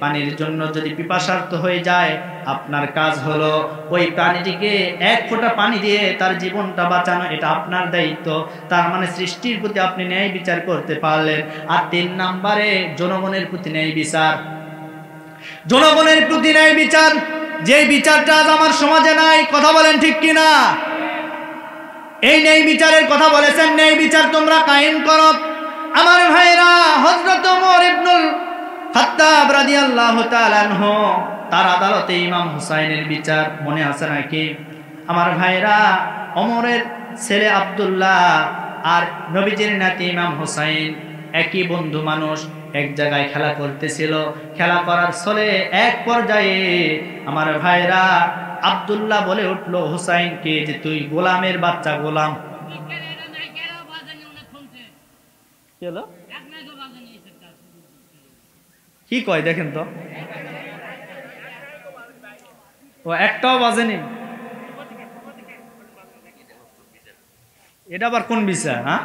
পানির জন্য যদি পিপাসার্ত হয়ে যায়, আপনার কাজ হলো ওই প্রাণীটিকে এক ফোঁটা পানি দিয়ে তার জীবনটা বাঁচানো, এটা আপনার দায়িত্ব। তার মানে সৃষ্টির প্রতি আপনি ন্যায় বিচার করতে পারলেন। আর 3 নম্বরে জনগণের প্রতি ন্যায় বিচার। জনগণের প্রতি ন্যায় বিচার, যে বিচারটা আজ আমার সমাজে নাই, কথা বলেন ঠিক কিনা? এই ন্যায় বিচারের কথা বলেছেন, ন্যায় বিচার তোমরা কায়েম করো। আমার ভাইরা, হযরত ওমর ইবনুল খাত্তাব রাদিয়াল্লাহু তাআলা আনহু, তার আদালতে ইমাম হুসাইনের বিচার মনে আছে নাকি? আমার ভাইরা, ওমরের ছেলে আব্দুল্লাহ আর নবীজির নাতি ইমাম হুসাইন একই বন্ধু মানুষ, এক জায়গায় খেলা করতেছিল। খেলা করার ছলে এক পর্যায়ে আমার ভাইরা আব্দুল্লাহ বলে উঠলো হুসাইনকে যে তুই গোলামের বাচ্চা গোলাম। কি কয় দেখেন তো, ও একটাও বাজেনি। এটা আবার কোন বিচার? হ্যাঁ,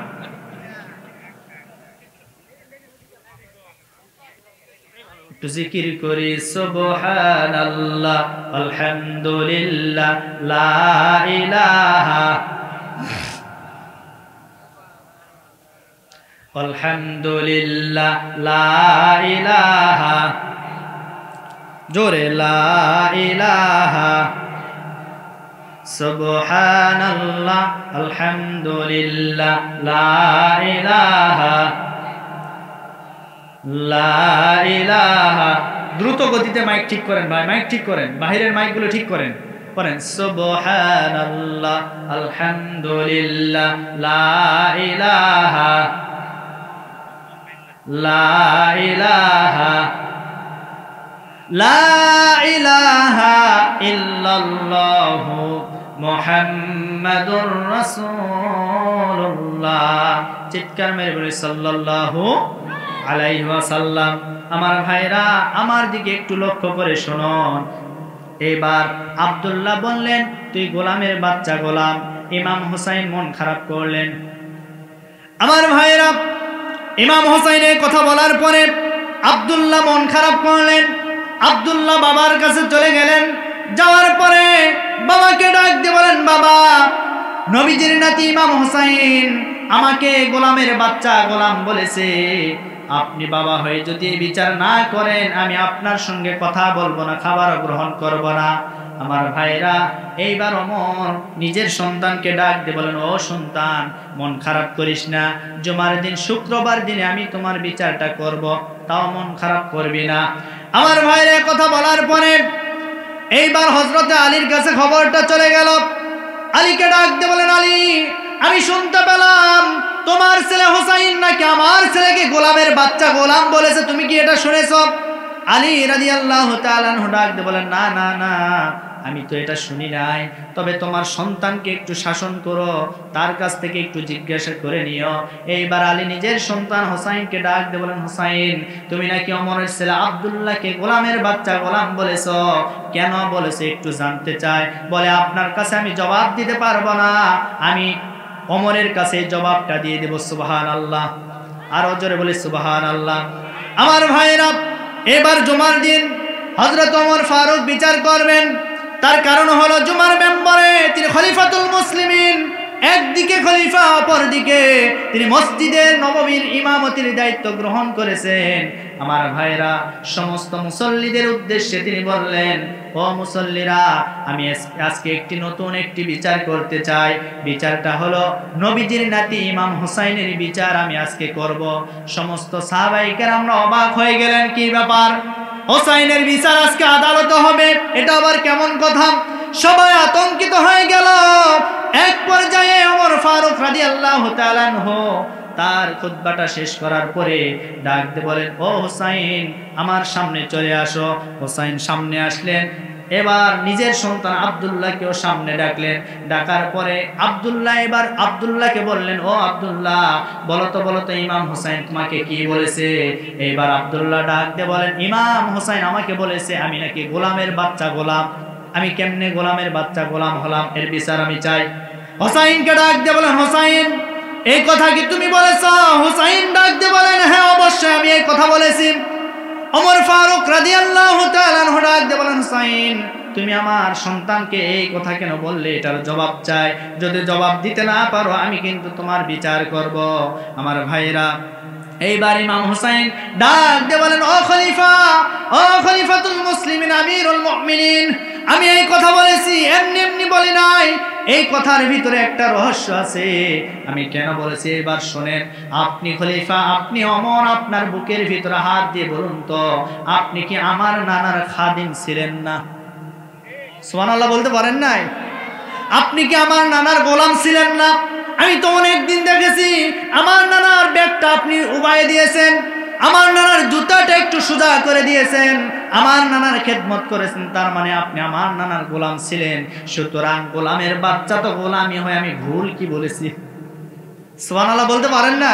একটু জিকির করি সুবহানাল্লাহ আলহামদুলিল্লাহ লা ইলাহা আলহামদুলিল্লাহ লা ইলাহা, জোরে লা ইলাহা সুবহানাল্লাহ আলহামদুলিল্লাহ লা ইলাহা লা ইলাহা। দ্রুত গতিতে মাইক ঠিক করেন ভাই, মাইক ঠিক করেন, বাহিরের মাইকগুলো ঠিক করেন। পড়েন সুবহানাল্লাহ আলহামদুলিল্লাহ লা ইলাহা লা ইলাহা লা ইলাহা ইল্লাল্লাহু মুহাম্মাদুর রাসূলুল্লাহ। চিৎকার মেরে বলি সাল্লাল্লাহু আলাইহি ওয়াসাল্লাম। আমার ভাইরা, আমার দিকে একটু লক্ষ্য করে শুনুন। এবার আব্দুল্লাহ বললেন তুই গোলামের বাচ্চা গোলাম। ইমাম হুসাইন মন খারাপ করলেন। আমার ভাইরা, ইমাম হুসাইনের কথা বলার পরে আব্দুল্লাহ মন খারাপ করলেন। আব্দুল্লাহ বাবার কাছে চলে গেলেন। যাওয়ার পরে বাবাকে ডাক দিয়ে বলেন, বাবা, নবীজির নাতি ইমাম হুসাইন আমাকে গোলামের বাচ্চা গোলাম বলেছে। আপনি বাবা হয়ে যদি বিচার না করেন, আমি আপনার সঙ্গে কথা বলবো না, খাবার গ্রহণ করব না। আমার ভাইরা, এইবার ওমর নিজের সন্তানকে ডাক দিয়ে বলেন, ও সন্তান, মন খারাপ করিস না, জুমার দিন শুক্রবার দিনে আমি তোমার বিচারটা করব, তাও মন খারাপ করবি না। আমার ভাইরা কথা বলার পরে এইবার হযরতে আলীর কাছে খবরটা চলে গেল। আলীকে ডাক দিয়ে বলেন, আলী, আমি শুনতে পেলাম তোমার ছেলে হুসাইন নাকি আমার ছেলেকে গোলামের বাচ্চা গোলাম বলেছে, তুমি কি এটা শুনেছ? আলী রাদিয়াল্লাহু তাআলা আনহু ডাক দিয়ে বলেন, না না না, আমি তো এটা শুনি নাই, তবে তোমার সন্তানকে একটু শাসন করো, তার কাছ থেকে একটু জিজ্ঞাসা করে নিও। এইবার আলী নিজের সন্তান হুসাইনকে ডাক দিয়ে বলেন, হুসাইন, তুমি নাকি ওমরের ছেলে আব্দুল্লাহকে গোলামের বাচ্চা গোলাম বলেছো, কেন বলেছো একটু জানতে চাই। বলে, আপনার কাছে আমি জবাব দিতে পারবো না, আমি ওমরের কাছে জবাবটা দিয়ে দেব। সুবহানাল্লাহ, আরো জোরে বলি সুবহানাল্লাহ। আমার ভাইরা, এবার জুমার দিন হযরত ওমর ফারুক বিচার করবেন। তার কারণ হলো জুমার মেম্বরে তিনি খলিফাতুল মুসলিমিন, একদিকে খলিফা, অপরদিকে তিনি মসজিদের নববীর ইমামতির দায়িত্ব গ্রহণ করেছেন। আমার ভাইরা, সমস্ত মুসল্লিদের উদ্দেশ্যে তিনি বললেন, ও মুসল্লিরা, আমি আজকে নতুন একটি বিচার করতে চাই। বিচারটা হলো নবীজির নাতি ইমাম হুসাইনের বিচার আমি আজকে করব। সমস্ত সাহাবায়ে কেরামরা অবাক হয়ে গেলেন, কি ব্যাপার, হুসাইনের বিচার আজকে আদালতে হবে, এটা আবার কেমন কথা? সবাই আতঙ্কিত হয়ে গেল। এক পর্যায়ে ওমর ফারুক রাদিয়াল্লাহু তাআলা আনহু তার খুতবাটা শেষ করার পরে ডাক দিয়ে বলেন, ও হুসাইন, আমার সামনে চলে আসো। হুসাইন সামনে আসলেন। এবার নিজের সন্তান আব্দুল্লাহকেও সামনে ডাকলেন। ডাকার পরে আব্দুল্লাহ এবার আব্দুল্লাহকে বললেন, ও আব্দুল্লাহ, বলো তো ইমাম হুসাইন তোমাকে কি বলেছে? এবার আব্দুল্লাহ ডাক দিয়ে বলেন, ইমাম হুসাইন আমাকে বলেছে আমি নাকি গোলামের বাচ্চা গোলাম। আমি কেমনে গোলামের বাচ্চা গোলাম হলাম, এর বিচার আমি চাই। হুসাইনকে ডাক দিয়ে বলেন, হুসাইন, এই কথা কি তুমি বলেছ? হুসাইন ডাক দিয়ে বলেন, হ্যাঁ, অবশ্যই আমি এই কথা বলেছি। ওমর ফারুক রাদিয়াল্লাহু তাআলা আনহু ডাক দিয়ে বলেন, হুসাইন তুমি আমার সন্তানকে এই কথা কেন বললে? এটার জবাব চাই। যদি জবাব দিতে না পারো আমি কিন্তু তোমার বিচার করব। আমার ভাইরা, এইবার ইমাম হুসাইন ডাক দিয়ে বলেন, ও খলিফা, ও খলিফাতুল মুসলিমিন, আমিরুল মুমিনিন, আমি এই কথা বলেছি এমনি এমনি বলি নাই। এই কথার ভিতরে একটা রহস্য আছে। আমি কেন বলেছি এবার শোনেন। আপনি খলিফা, আপনি ওমর, আপনার বুকের ভিতরে হাত দিয়ে বলুন তো, আপনি কি আমার নানার খাদিম ছিলেন না? সুবহানাল্লাহ বলতে পারেন নাই? আপনি কি আমার নানার গোলাম ছিলেন না? আমি তো অনেকদিন দেখেছি আমার নানার ব্যাগটা আপনি উবায়ে দিয়েছেন, আমার নানার জুতাটা একটু সোজা করে দিয়েছেন, আমার নানার খেদমত করেছেন, তার মানে আপনি আমার নানার গোলাম ছিলেন। সুতরাং গোলামের বাচ্চা তো গোলামি হয়, আমি ভুল কি বলেছি? সুবহানাল্লাহ বলতে পারেন না?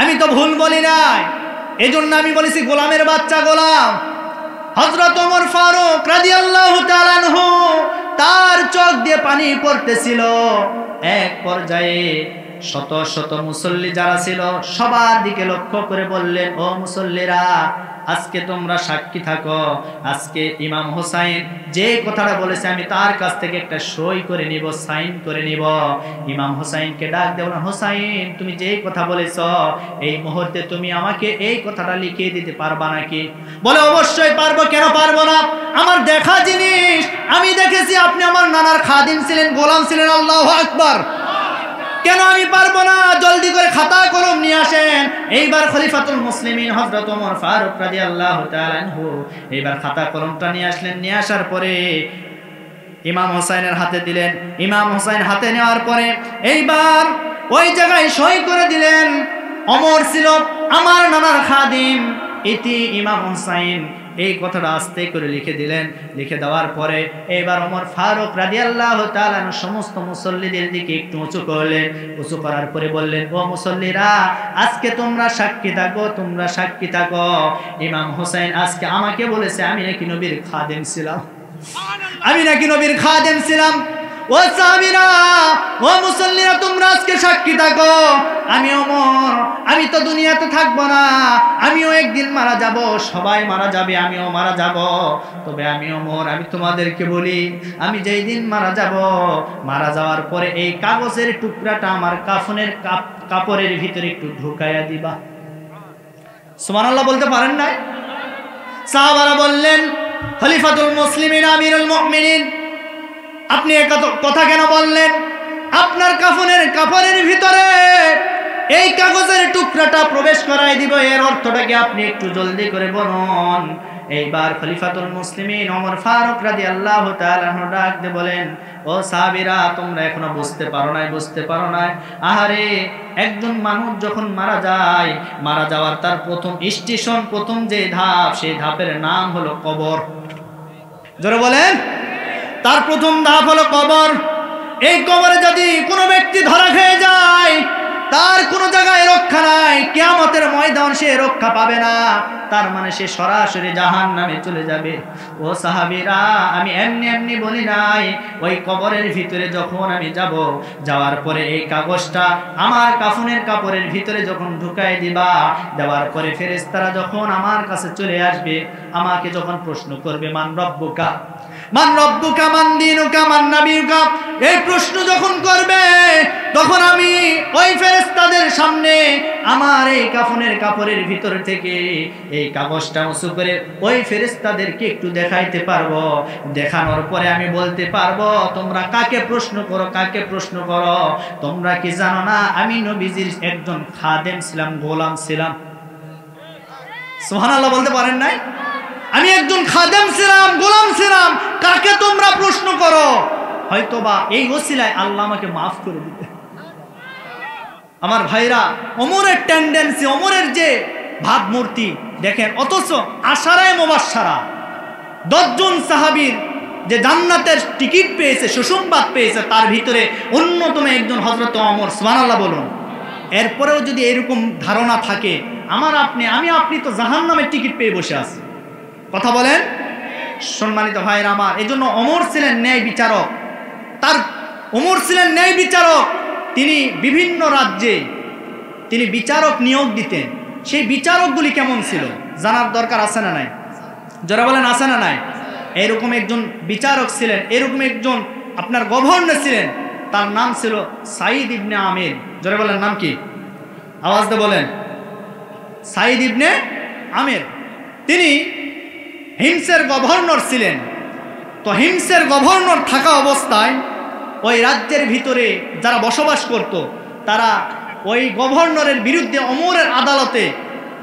আমি তো ভুল বলি নাই, এজন্য আমি বলেছি গোলামের বাচ্চা গোলাম। হযরত ওমর ফারুক রাদিয়াল্লাহু তাআলা আনহু তার চোখ দিয়ে পানি পড়তেছিল। এক পর্যায়ে শত শত মুসল্লি যারা ছিল সবার দিকে লক্ষ্য করে বললেন, ও মুসল্লিরা, আজকে তোমরা সাক্ষী থাকো, আজকে ইমাম হুসাইন যে কথাটা বলেছে আমি তার কাছ থেকে একটা সই করে নিব, সাইন করে নিব। ইমাম হুসাইনকে ডাক দেব, হুসাইন তুমি যেই কথা বলেছ এই মুহূর্তে তুমি আমাকে এই কথাটা লিখিয়ে দিতে পারবা নাকি? বলে, অবশ্যই পারবো, কেন পারবো না? আমার দেখা জিনিস, আমি দেখেছি আপনি আমার নানার খাদিম ছিলেন, গোলাম ছিলেন। আল্লাহু আকবার। কেন আমি পারবো না? জলদি করে খাতা কলম নিয়ে আসেন। এইবার খলিফাতুল মুসলিমিন হযরত ওমর ফারুক রাদিয়াল্লাহু তাআলা আনহু এইবার খাতা কলমটা নিয়ে আসলেন। নিয়ে আসার পরে ইমাম হুসাইনের হাতে দিলেন। ইমাম হুসাইন হাতে নেওয়ার পরে এইবার ওই জায়গায় সই করে দিলেন, ওমর ছিল আমার নানার খাদিম, ইতি ইমাম হুসাইন। এই কথাটা আস্তে করে লিখে দিলেন। লিখে দেওয়ার পরে এবার ওমর ফারুক রাদিয়াল্লাহু তাআলা সমস্ত মুসল্লিদের দিকে একটু উঁচু করলেন। উঁচু করার পরে বললেন, ও মুসল্লিরা, আজকে তোমরা সাক্ষী থাকো, তোমরা সাক্ষী থাকো। ইমাম হুসাইন আজকে আমাকে বলেছে আমি নাকি নবীর খাদেম ছিলাম, আমি নাকি নবীর খাদেম ছিলাম। ও সাহাবীরা, ও মুসল্লিরা, তোমরা আজকে সাক্ষী থাকো। আমি ওমর, আমি তো দুনিয়াতে থাকবো না, আমিও একদিন মারা যাব, সবাই মারা যাবে, আমিও মারা যাব। তবে আমি ওমর, আমি তোমাদেরকে বলি, আমি যেই দিন মারা যাব, মারা যাওয়ার পরে এই কাগজের টুকরাটা আমার কাফনের কাপড়ের ভিতরে একটু ঢুকাইয়া দিবা। সুবহানাল্লাহ বলতে পারেন না? সাহাবারা বললেন, খলিফাতুল মুসলিমিন আমিরুল মুমিনিন, আপনি এই কথা কেন বললেন? আপনার কাফনের কাপড়ের ভিতরে এই কাগজের টুকরাটা প্রবেশ করাই দিব, এর অর্থটা কি আপনি একটু জলদি করে বলুন। এইবার খলিফাতুল মুসলিমিন ওমর ফারুক রাদিয়াল্লাহু তাআলা আনহু ডাক দিয়ে বলেন, ও সাহাবীরা, তোমরা এখনো বুঝতে পারো নাই, বুঝতে পারো নাই। আহারে, একজন মানুষ যখন মারা যায়, মারা যাওয়ার তার প্রথম স্টেশন, প্রথম যে ধাপ, সেই ধাপের নাম হলো কবর। জোরে বলেন, তার প্রথম ধাপ হলো কবর। এই কবরে যদি কোনো ব্যক্তি ধরা খেয়ে যায়, তার কোনো জায়গায় রক্ষা নাই, কিয়ামতের ময়দান সে রক্ষা পাবে না, তার মানে সে সরাসরি জাহান্নামে চলে যাবে। ও সাহাবীরা, আমি এমনি এমনি বলি নাই। ওই কবরের ভিতরে যখন আমি যাব, যাওয়ার পরে এই কাগজটা আমার কাফনের কাপড়ের ভিতরে যখন ঢুকাই দিবা, দেওয়ার পরে ফেরেশতারা যখন আমার কাছে চলে আসবে, আমাকে যখন প্রশ্ন করবে, মান রব্বুকা, মান রব্বুকা, মান দীনুকা, মান নাবিয়ুকা, এই প্রশ্ন যখন করবে, তখন আমি ওই ফেরেশতাদের সামনে আমার এই কাফনের কাপড়ের ভিতর থেকে এই কাগজটা উঁচু করে ওই ফেরেশতাদেরকে একটু দেখাইতে পারবো। দেখানোর পরে আমি বলতে পারবো, তোমরা কাকে প্রশ্ন করো, কাকে প্রশ্ন করো? তোমরা কি জানো না আমি নবীজির একজন খাদেম ছিলাম, গোলাম ছিলাম? সুবহানাল্লাহ বলতে পারেন নাই? আমি একজন খাদেম ছিলাম, গোলাম ছিলাম, কাকে তোমরা প্রশ্ন করো? হয়তোবা এই ওসিলায় আল্লাহ আমাকে মাফ করে দিবে। আমার ভাইরা, ওমরের টেন্ডেন্সি, ওমরের যে ভাবমূর্তি দেখেন, অথচ আশারায়ে মুবাশশারা 10 জন সাহাবীর যে জান্নাতের টিকিট পেয়েছে, সুসংবাদ পেয়েছে, তার ভিতরে অন্যতম একজন হযরত ওমর। সুবহানাল্লাহ বলুন। এরপরেও যদি এরকম ধারণা থাকে, আমি আপনি তো জাহান্নামের টিকিট পেয়ে বসে আছি। কথা বলেন সম্মানিত ভাইরা আমার। এজন্য ওমর ছিলেন ন্যায় বিচারক। ওমর ছিলেন ন্যায় বিচারক। তিনি বিভিন্ন রাজ্যে তিনি বিচারক নিয়োগ দিতেন। সেই বিচারকগুলি কেমন ছিল জানার দরকার আছে না নাই? যারা বলেন আছে না নাই? এরকম একজন বিচারক ছিলেন, এরকম একজন আপনার গভর্নর ছিলেন, তার নাম ছিল সাঈদ ইবনে আমির। যারা বলেন নাম কি? আওয়াজ দিয়ে বলেন। সাঈদ ইবনে আমির, তিনি হিমসের গভর্নর ছিলেন। তো হিমসের গভর্নর থাকা অবস্থায় ওই রাজ্যের ভিতরে যারা বসবাস করত, তারা ওই গভর্নরের বিরুদ্ধে ওমরের আদালতে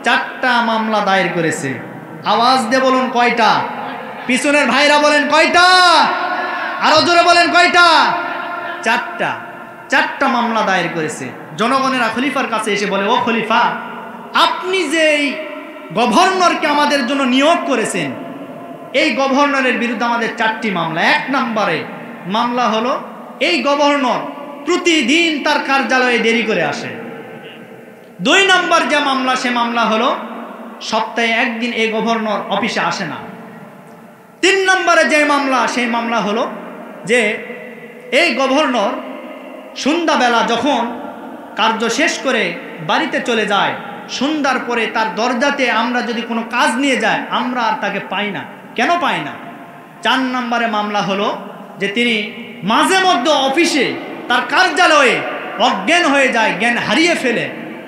4টা মামলা দায়ের করেছে। আওয়াজ দিয়ে বলুন কয়টা? পিছনের ভাইরা বলেন কয়টা? আরো জোরে বলেন কয়টা? 4টা মামলা দায়ের করেছে। জনগণেরা খলিফার কাছে এসে বলে, ও খলিফা, আপনি যে এই গভর্নরকে আমাদের জন্য নিয়োগ করেছেন, এই গভর্নরের বিরুদ্ধে আমাদের 4টি মামলা। 1 নম্বরে মামলা হলো এই গভর্নর প্রতিদিন তার কার্যালয়ে দেরি করে আসে। 2 নম্বর যে মামলা, সে মামলা হলো সপ্তাহে 1 দিন এই গভর্নর অফিসে আসে না। 3 নম্বরে যে মামলা, সেই মামলা হলো যে এই গভর্নর সন্ধ্যাবেলা যখন কার্য শেষ করে বাড়িতে চলে যায়, সন্ধ্যার পরে তার দরজাতে আমরা যদি কোনো কাজ নিয়ে যাই, আমরা আর তাকে পাই না। কেন পাই না? 4 নম্বরে মামলা হলো যে তিনি মাঝে মধ্যে অফিসে তার কার্যালয়ে অজ্ঞান হয়ে যায়, জ্ঞান হারিয়ে ফেলে।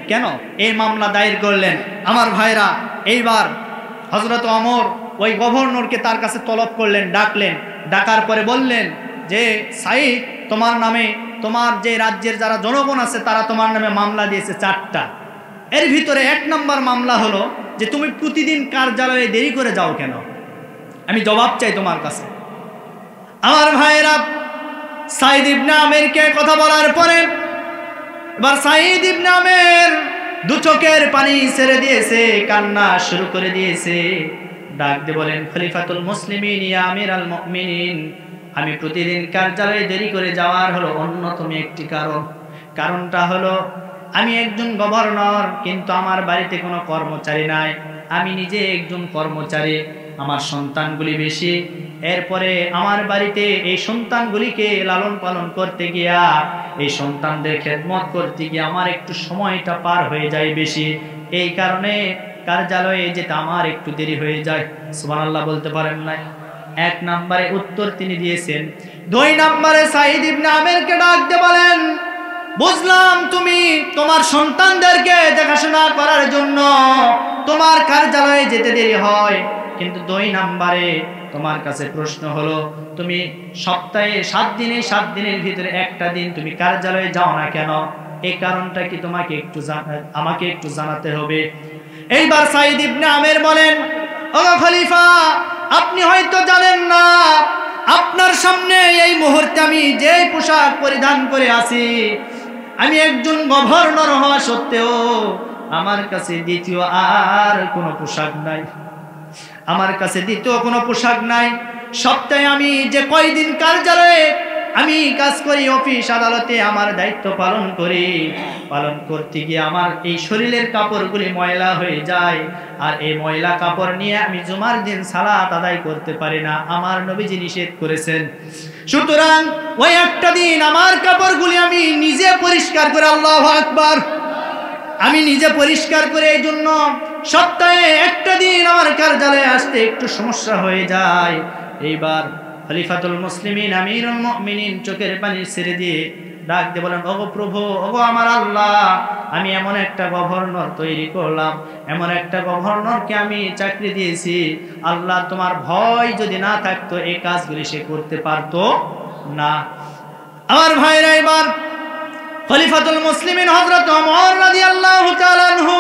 কেন এই মামলা দায়ের করলেন? আমার ভাইরা, এইবার হযরত ওমর ওই গভর্নরকে তার কাছে তলব করলেন, ডাকলেন। ডাকার পরে বললেন যে সাঈদ, তোমার নামে, তোমার যে রাজ্যের যারা জনগণ আছে তারা তোমার নামে মামলা দিয়েছে 4টা। এর ভিতরে 1 নম্বর মামলা হলো যে তুমি প্রতিদিন কার্যালয়ে দেরি করে যাও কেন? আমি জবাব চাই তোমার কাছে। আমার ভাইরা, সাঈদ ইবনে আমিরকে কথা বলার পরে এবার সাঈদ ইবনে আমির 2 চোখের পানি ছেড়ে দিয়েছে, কান্না শুরু করে দিয়েছে। ডাক দিয়ে বলেন, খলিফাতুল মুসলিমিন, ইয়া আমিরাল মুমিনিন, আমি প্রতিদিন কার্যালয়ে দেরি করে যাওয়ার হলো অন্যতম একটি কারণটা হলো আমি একজন গভর্নর, কিন্তু আমার বাড়িতে কোনো কর্মচারী নাই। আমি নিজে একজন কর্মচারী, আমার সন্তানগুলি বেশি। এরপরে আমার বাড়িতে এই সন্তানগুলিকে লালন পালন করতে গিয়া, এই সন্তানদের খেদমত করতে গিয়ে আমার একটু সময়টা পার হয়ে যায় বেশি। এই কারণে কার্যালয়ে যেতে আমার একটু দেরি হয়ে যায়। সুবহানাল্লাহ বলতে পারেন না? 1 নম্বরে উত্তর তিনি দিয়েছেন। 2 নম্বরে সাঈদ ইবনে আমিরকে ডাক দিয়ে বলেন, বুঝলাম তুমি তোমার সন্তানদেরকে দেখাশোনা করার জন্য তোমার কার্যালয়ে যেতে দেরি হয়, কিন্তু 2 নম্বরে তোমার কাছে প্রশ্ন হলো, তুমি সপ্তাহে 7 দিনে 7 দিনের ভিতরে একটা দিন তুমি কার্যালয়ে যাও না কেন? এই কারণটা কি আমাকে একটু জানাতে হবে। এইবার সাঈদ ইবনে আমির বলেন, ও খলিফা, আপনি হয়তো জানেন না, আপনার সামনে এই মুহূর্তে আমি যে পোশাক পরিধান করে আছি, আমি একজন গভর্নর হওয়া সত্ত্বেও আমার কাছে দ্বিতীয় আর কোনো পোশাক নাই। আমার কাছে দ্বিতীয় কোনো পোশাক নাই। সপ্তাহে আমি যে কয়দিন কার্যালয়ে আমি কাজ করি, অফিস আদালতে আমার দায়িত্ব পালন করতে গিয়ে আমার এই শরীরের কাপড়গুলি ময়লা হয়ে যায়, আর এই ময়লা কাপড় নিয়ে আমি জুমার দিন সালাত আদায় করতে পারি না। আমার নবীজি নিষেধ করেছেন। সুতরাং ওই একটা দিন আমার কাপড়গুলি আমি নিজে পরিষ্কার করে, আল্লাহু আকবার, আমি নিজে পরিষ্কার করে, এই জন্য সপ্তাহে একটা দিন আমার কার্যালয়ে আসতে একটু সমস্যা হয়ে যায়। এইবার খলিফাতুল মুসলিমিন আমিরুল মুমিনিন চোখের পানি ছেড়ে দিয়ে ডাক দিয়ে বলেন, ওগো প্রভু, ওগো আমার আল্লাহ, আমি এমন একটা গভর্নর তৈরি করলাম, এমন একটা গভর্নরকে আমি চাকরি দিয়েছি, আল্লাহ তোমার ভয় যদি না থাকতো এই কাজগুলি সে করতে পারতো না। আমার ভাইরা, এবার খলিফাতুল মুসলিমিন হযরত ওমর রাদিয়াল্লাহু তাআলা আনহু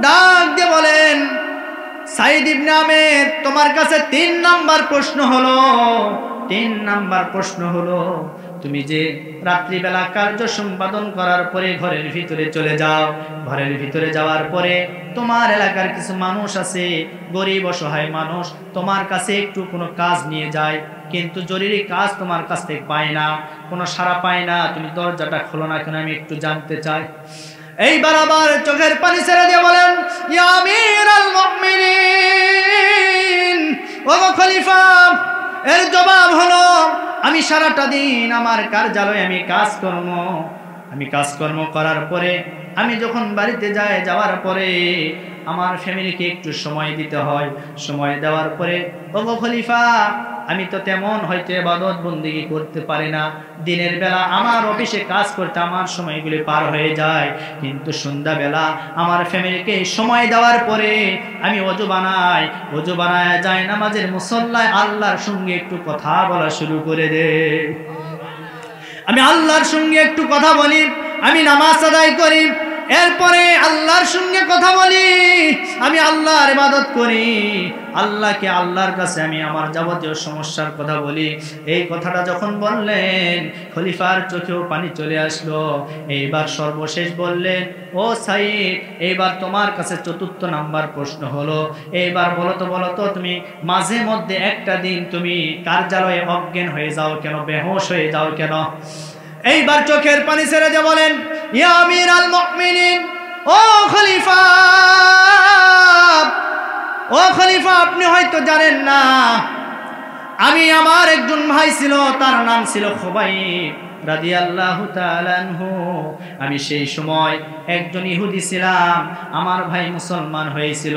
ডাক দিয়ে বলেন, সাঈদ ইবনে আমির, তোমার কাছে 3 নাম্বার প্রশ্ন হলো। 3 নাম্বার প্রশ্ন হলো, তুমি যে রাত্রিবেলা কার্য সম্পাদন করার পরে ঘরের ভিতরে চলে যাও, ঘরের ভিতরে যাওয়ার পরে তোমার এলাকার কিছু মানুষ আছে, গরিব অসহায় মানুষ, তোমার কাছে একটু কোনো কাজ নিয়ে যায়, কিন্তু জরুরি কাজ তোমার কাছ থেকে পায় না, কোনো সাড়া পায় না, তুমি দরজাটা খোলো না কেন, আমি একটু জানতে চাই। এইবার আবার চোখের পানি ছেড়ে দিয়ে বলেন, ইয়া আমিরাল মুমিনিন, ওগো খলিফা, এর জবাব হলো, আমি সারাটা দিন আমার কার্যালয়ে আমি কাজকর্ম করার পরে আমি যখন বাড়িতে যাওয়ার পরে আমার ফ্যামিলিকে একটু সময় দিতে হয়। সময় দেওয়ার পরে ওগো খলিফা, আমি তো তেমন হয়তো ইবাদত বন্দেগী করতে পারি না, দিনের বেলা আমার অফিসে কাজ করতে আমার সময়গুলি পার হয়ে যায়, কিন্তু সন্ধ্যাবেলা আমার ফ্যামিলিকে সময় দেওয়ার পরে আমি ওযু বানায় যাই নামাজের মুসল্লায় আল্লাহর সঙ্গে একটু কথা বলা শুরু করে দে। আমি আল্লাহর সঙ্গে একটু কথা বলি, আমি নামাজ আদায় করি, এরপরে আল্লাহর সঙ্গে কথা বলি, আমি আল্লাহর ইবাদত করি, আল্লাহকে আল্লাহর কাছে আমি আমার যাবতীয় সমস্যার কথা বলি। এই কথাটা যখন বললেন খলিফার চোখেও পানি চলে আসলো। এইবার সর্বশেষ বললেন, ও সাইদ, এইবার তোমার কাছে ৪র্থ নাম্বার প্রশ্ন হলো, এইবার বলো তো তুমি মাঝে মধ্যে একটা দিন তুমি কার্যালয়ে অজ্ঞান হয়ে যাও কেন, বেহুশ হয়ে যাও কেন? এইবার চোখের পানি ছেড়ে দিয়ে বলেন, ইয়া আমিরাল মুমিনিন, ও খলিফা, আপনি হয়তো জানেন না, আমার একজন ভাই ছিল, তার নাম ছিল খুবাইব রাদিয়াল্লাহু তাআলা আনহু। আমি সেই সময় একজন ইহুদি ছিলাম, আমার ভাই মুসলমান হয়েছিল,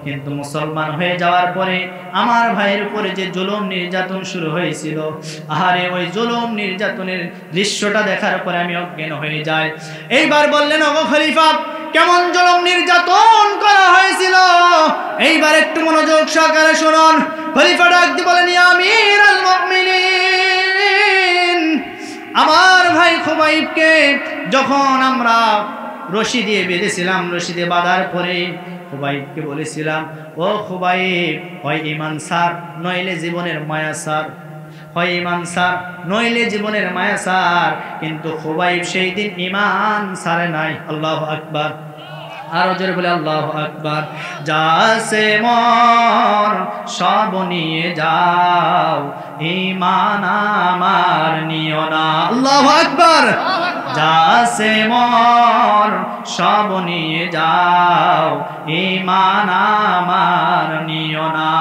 কিন্তু মুসলমান হয়ে যাওয়ার পরে আমার ভাইয়ের উপরে যে জুলুম নির্যাতন শুরু হয়েছিল, আহারে ওই জুলুম নির্যাতনের দৃশ্যটা দেখার পরে আমি অজ্ঞান হয়ে যাই। এইবার বললেন, ওগো খলিফা, কেমন জুলুম নির্যাতন করা হয়েছিল এইবার একটু মনোযোগ সহকারে শুনুন। খলিফা ডাক দিয়ে বলেন, ইয়া আমিরাল মুমিনিন, আমার ভাই খুবাইবকে যখন আমরা রশি দিয়ে বেঁধেছিলাম, রশি দিয়ে বাঁধার পরে খুবাইবকে বলেছিলাম, ও খুবাইব, হয় ঈমান সার নইলে জীবনের মায়া সার, হয় ঈমান সার নইলে জীবনের মায়া সার। কিন্তু খুবাইব সেই দিন ঈমান সারে নাই। আল্লাহু আকবার, আরো জোরে বলে আল্লাহু আকবার। যাসে মর সব নিয়ে যাও, ঈমান আমার নিও না। আল্লাহু আকবার। যাসে মর সব নিয়ে যাও, ঈমান আমার নিও না।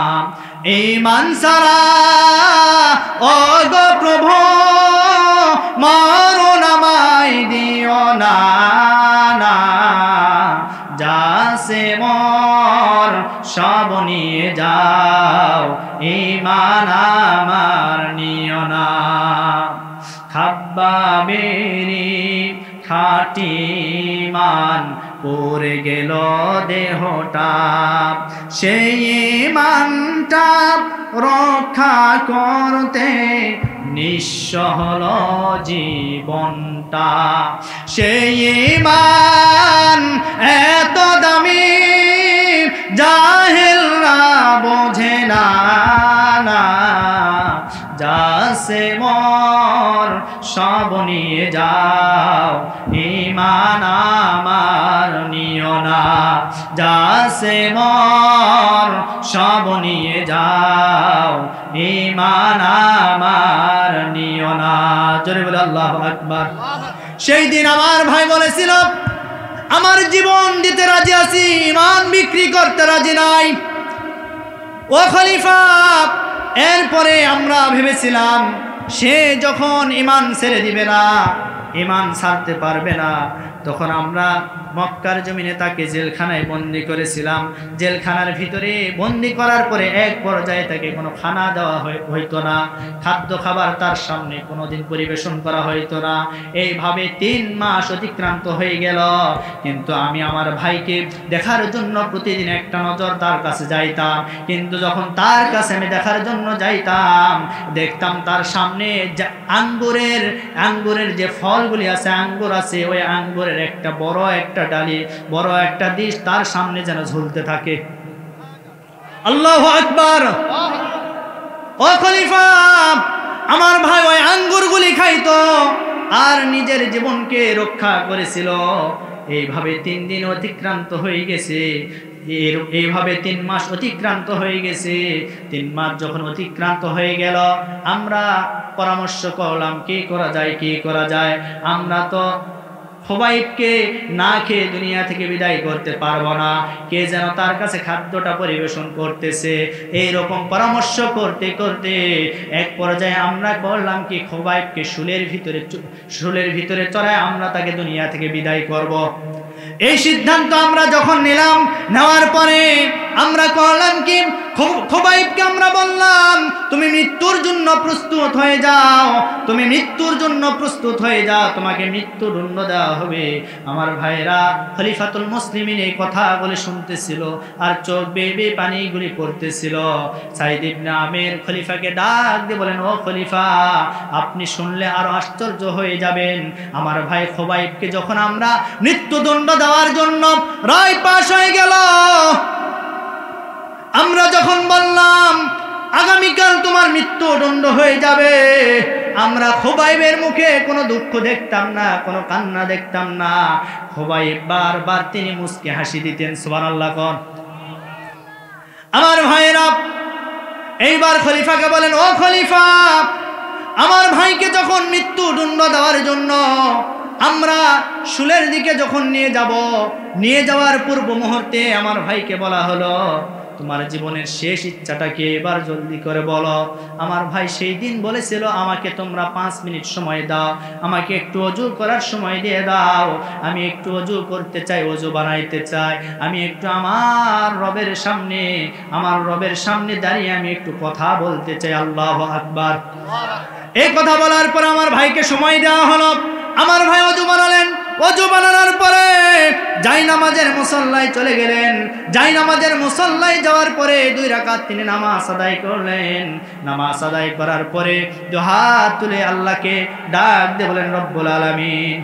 ঈমান সারা ও গো প্রভু মরণ আমায় দিও না, যাসে মর সব নিয়ে যাও, ঈমান আমার নিও না। খাব্বাবেরি খাঁটি ঈমান পড়ে গেল দেহটা, সেই ঈমানটা রক্ষা করতে নিঃস্ব হল জীবনটা। সেই ঈমান এত দামি জাহেলরা বোঝে না, যাসে মর সব নিয়ে যাও, ঈমান আমার নিও না। যাসে মর সব নিয়ে যাও, ঈমান আমার নিও না। জোরে বলে আল্লাহু আকবার। সেই দিন আমার ভাই বলেছিল, আমার জীবন দিতে রাজি আছি, ঈমান বিক্রি করতে রাজি নাই। ও খলিফা, এরপরে আমরা ভেবেছিলাম সে যখন ঈমান ছেড়ে দিবে না, ঈমান ছাড়তে পারবে না, তখন আমরা মক্কার জমিনে তাকে জেলখানায় বন্দি করেছিলাম। জেলখানার ভিতরে বন্দি করার পরে এক পর্যায়ে তাকে কোনো খানা দেওয়া হইতো না, খাদ্য খাবার তার সামনে কোনোদিন পরিবেশন করা হইতো না। এইভাবে 3 মাস অতিক্রান্ত হয়ে গেল। কিন্তু আমি আমার ভাইকে দেখার জন্য প্রতিদিন একটা নজর তার কাছে যাইতাম, কিন্তু যখন তার কাছে আমি দেখার জন্য যাইতাম, দেখতাম তার সামনে আঙ্গুরের যে ফলগুলি আছে, আঙ্গুর আছে, ওই আঙ্গুরের একটা বড় একটা ডালি, বড় একটা ডিশ তার সামনে যেন ঝুলতে থাকে। আল্লাহু আকবার। ও খলিফা, আমার ভাই ওই আঙ্গুরগুলি খাইতো আর নিজের জীবনকে রক্ষা করেছিল। এইভাবে 3 দিন অতিক্রান্ত হয়ে গেছে, এইভাবে 3 মাস অতিক্রান্ত হয়ে গেছে। 3 মাস যখন অতিক্রান্ত হয়ে গেল, আমরা পরামর্শ করলাম কি করা যায়। আমরা তো খুবাইবকে না খেয়ে দুনিয়া থেকে বিদায় করতে পারবো না, কে যেন তার কাছে খাদ্যটা পরিবেশন করতেছে। এইরকম পরামর্শ করতে করতে এক পর্যায়ে আমরা করলাম কি, খুবাইবকে শুলের ভিতরে চড়ায় আমরা তাকে দুনিয়া থেকে বিদায় করব। এই সিদ্ধান্ত আমরা যখন নিলাম, নেওয়ার পরে আমরা করলাম কি, খুবাইবকে আমরা বললাম তুমি মৃত্যুর জন্য প্রস্তুত হয়ে যাও, তুমি মৃত্যুর জন্য প্রস্তুত হয়ে যাও, তোমাকে মৃত্যুদণ্ড দেওয়া হবে। আমার ভাইরা খলিফাতুল মুসলিমিন এই কথাগুলি শুনতেছিল আর চোখ বেয়ে বেয়ে পানিগুলি পড়তেছিল। সাইদ ইবনে আমের খলিফাকে ডাক দিয়ে বলেন, ও খলিফা, আপনি শুনলে আরো আশ্চর্য হয়ে যাবেন। আমার ভাই খুবাইবকে যখন আমরা মৃত্যুদণ্ড দেওয়ার জন্য রায় পাশ হয়ে গেল, আমরা যখন বললাম আগামীকাল তোমার মৃত্যুদণ্ড হয়ে যাবে, আমরা খুবাইবের মুখে কোনো দুঃখ দেখতাম না, কোনো কান্না দেখতাম না। খুবাইব বারবার তিনি মুস্কি হাসি দিতেন। সুবহানাল্লাহ কোন। আমার ভাইরা এইবার খলিফাকে বলেন, ও খলিফা, আমার ভাইকে যখন মৃত্যুদণ্ড দেওয়ার জন্য আমরা শুলের দিকে যখন নিয়ে যাওয়ার পূর্ব মুহূর্তে আমার ভাইকে বলা হলো, তোমার জীবনের শেষ ইচ্ছাটাকে এবার জলদি করে বলো। আমার ভাই সেই দিন বলেছিল, আমাকে তোমরা 5 মিনিট সময় দাও, আমাকে একটু ওযু করার সময় দিয়ে দাও, আমি একটু ওযু করতে চাই, ওযু বানাইতে চাই, আমি একটু আমার রবের সামনে দাঁড়িয়ে আমি একটু কথা বলতে চাই। আল্লাহু আকবার। এই কথা বলার পর আমার ভাইকে সময় দেওয়া হলো। আমার ভাই ওযু বানালেন। ওযু বানানোর পরে জায়নামাজের মুসল্লায় চলে গেলেন। জায়নামাজের মুসল্লায় যাওয়ার পরে 2 রাকাত তিনি নামাজ আদায় করলেন। নামাজ আদায় করার পরে 2 হাত তুলে আল্লাহকে ডাক দিয়ে বলেন, রব্বুল আলামিন,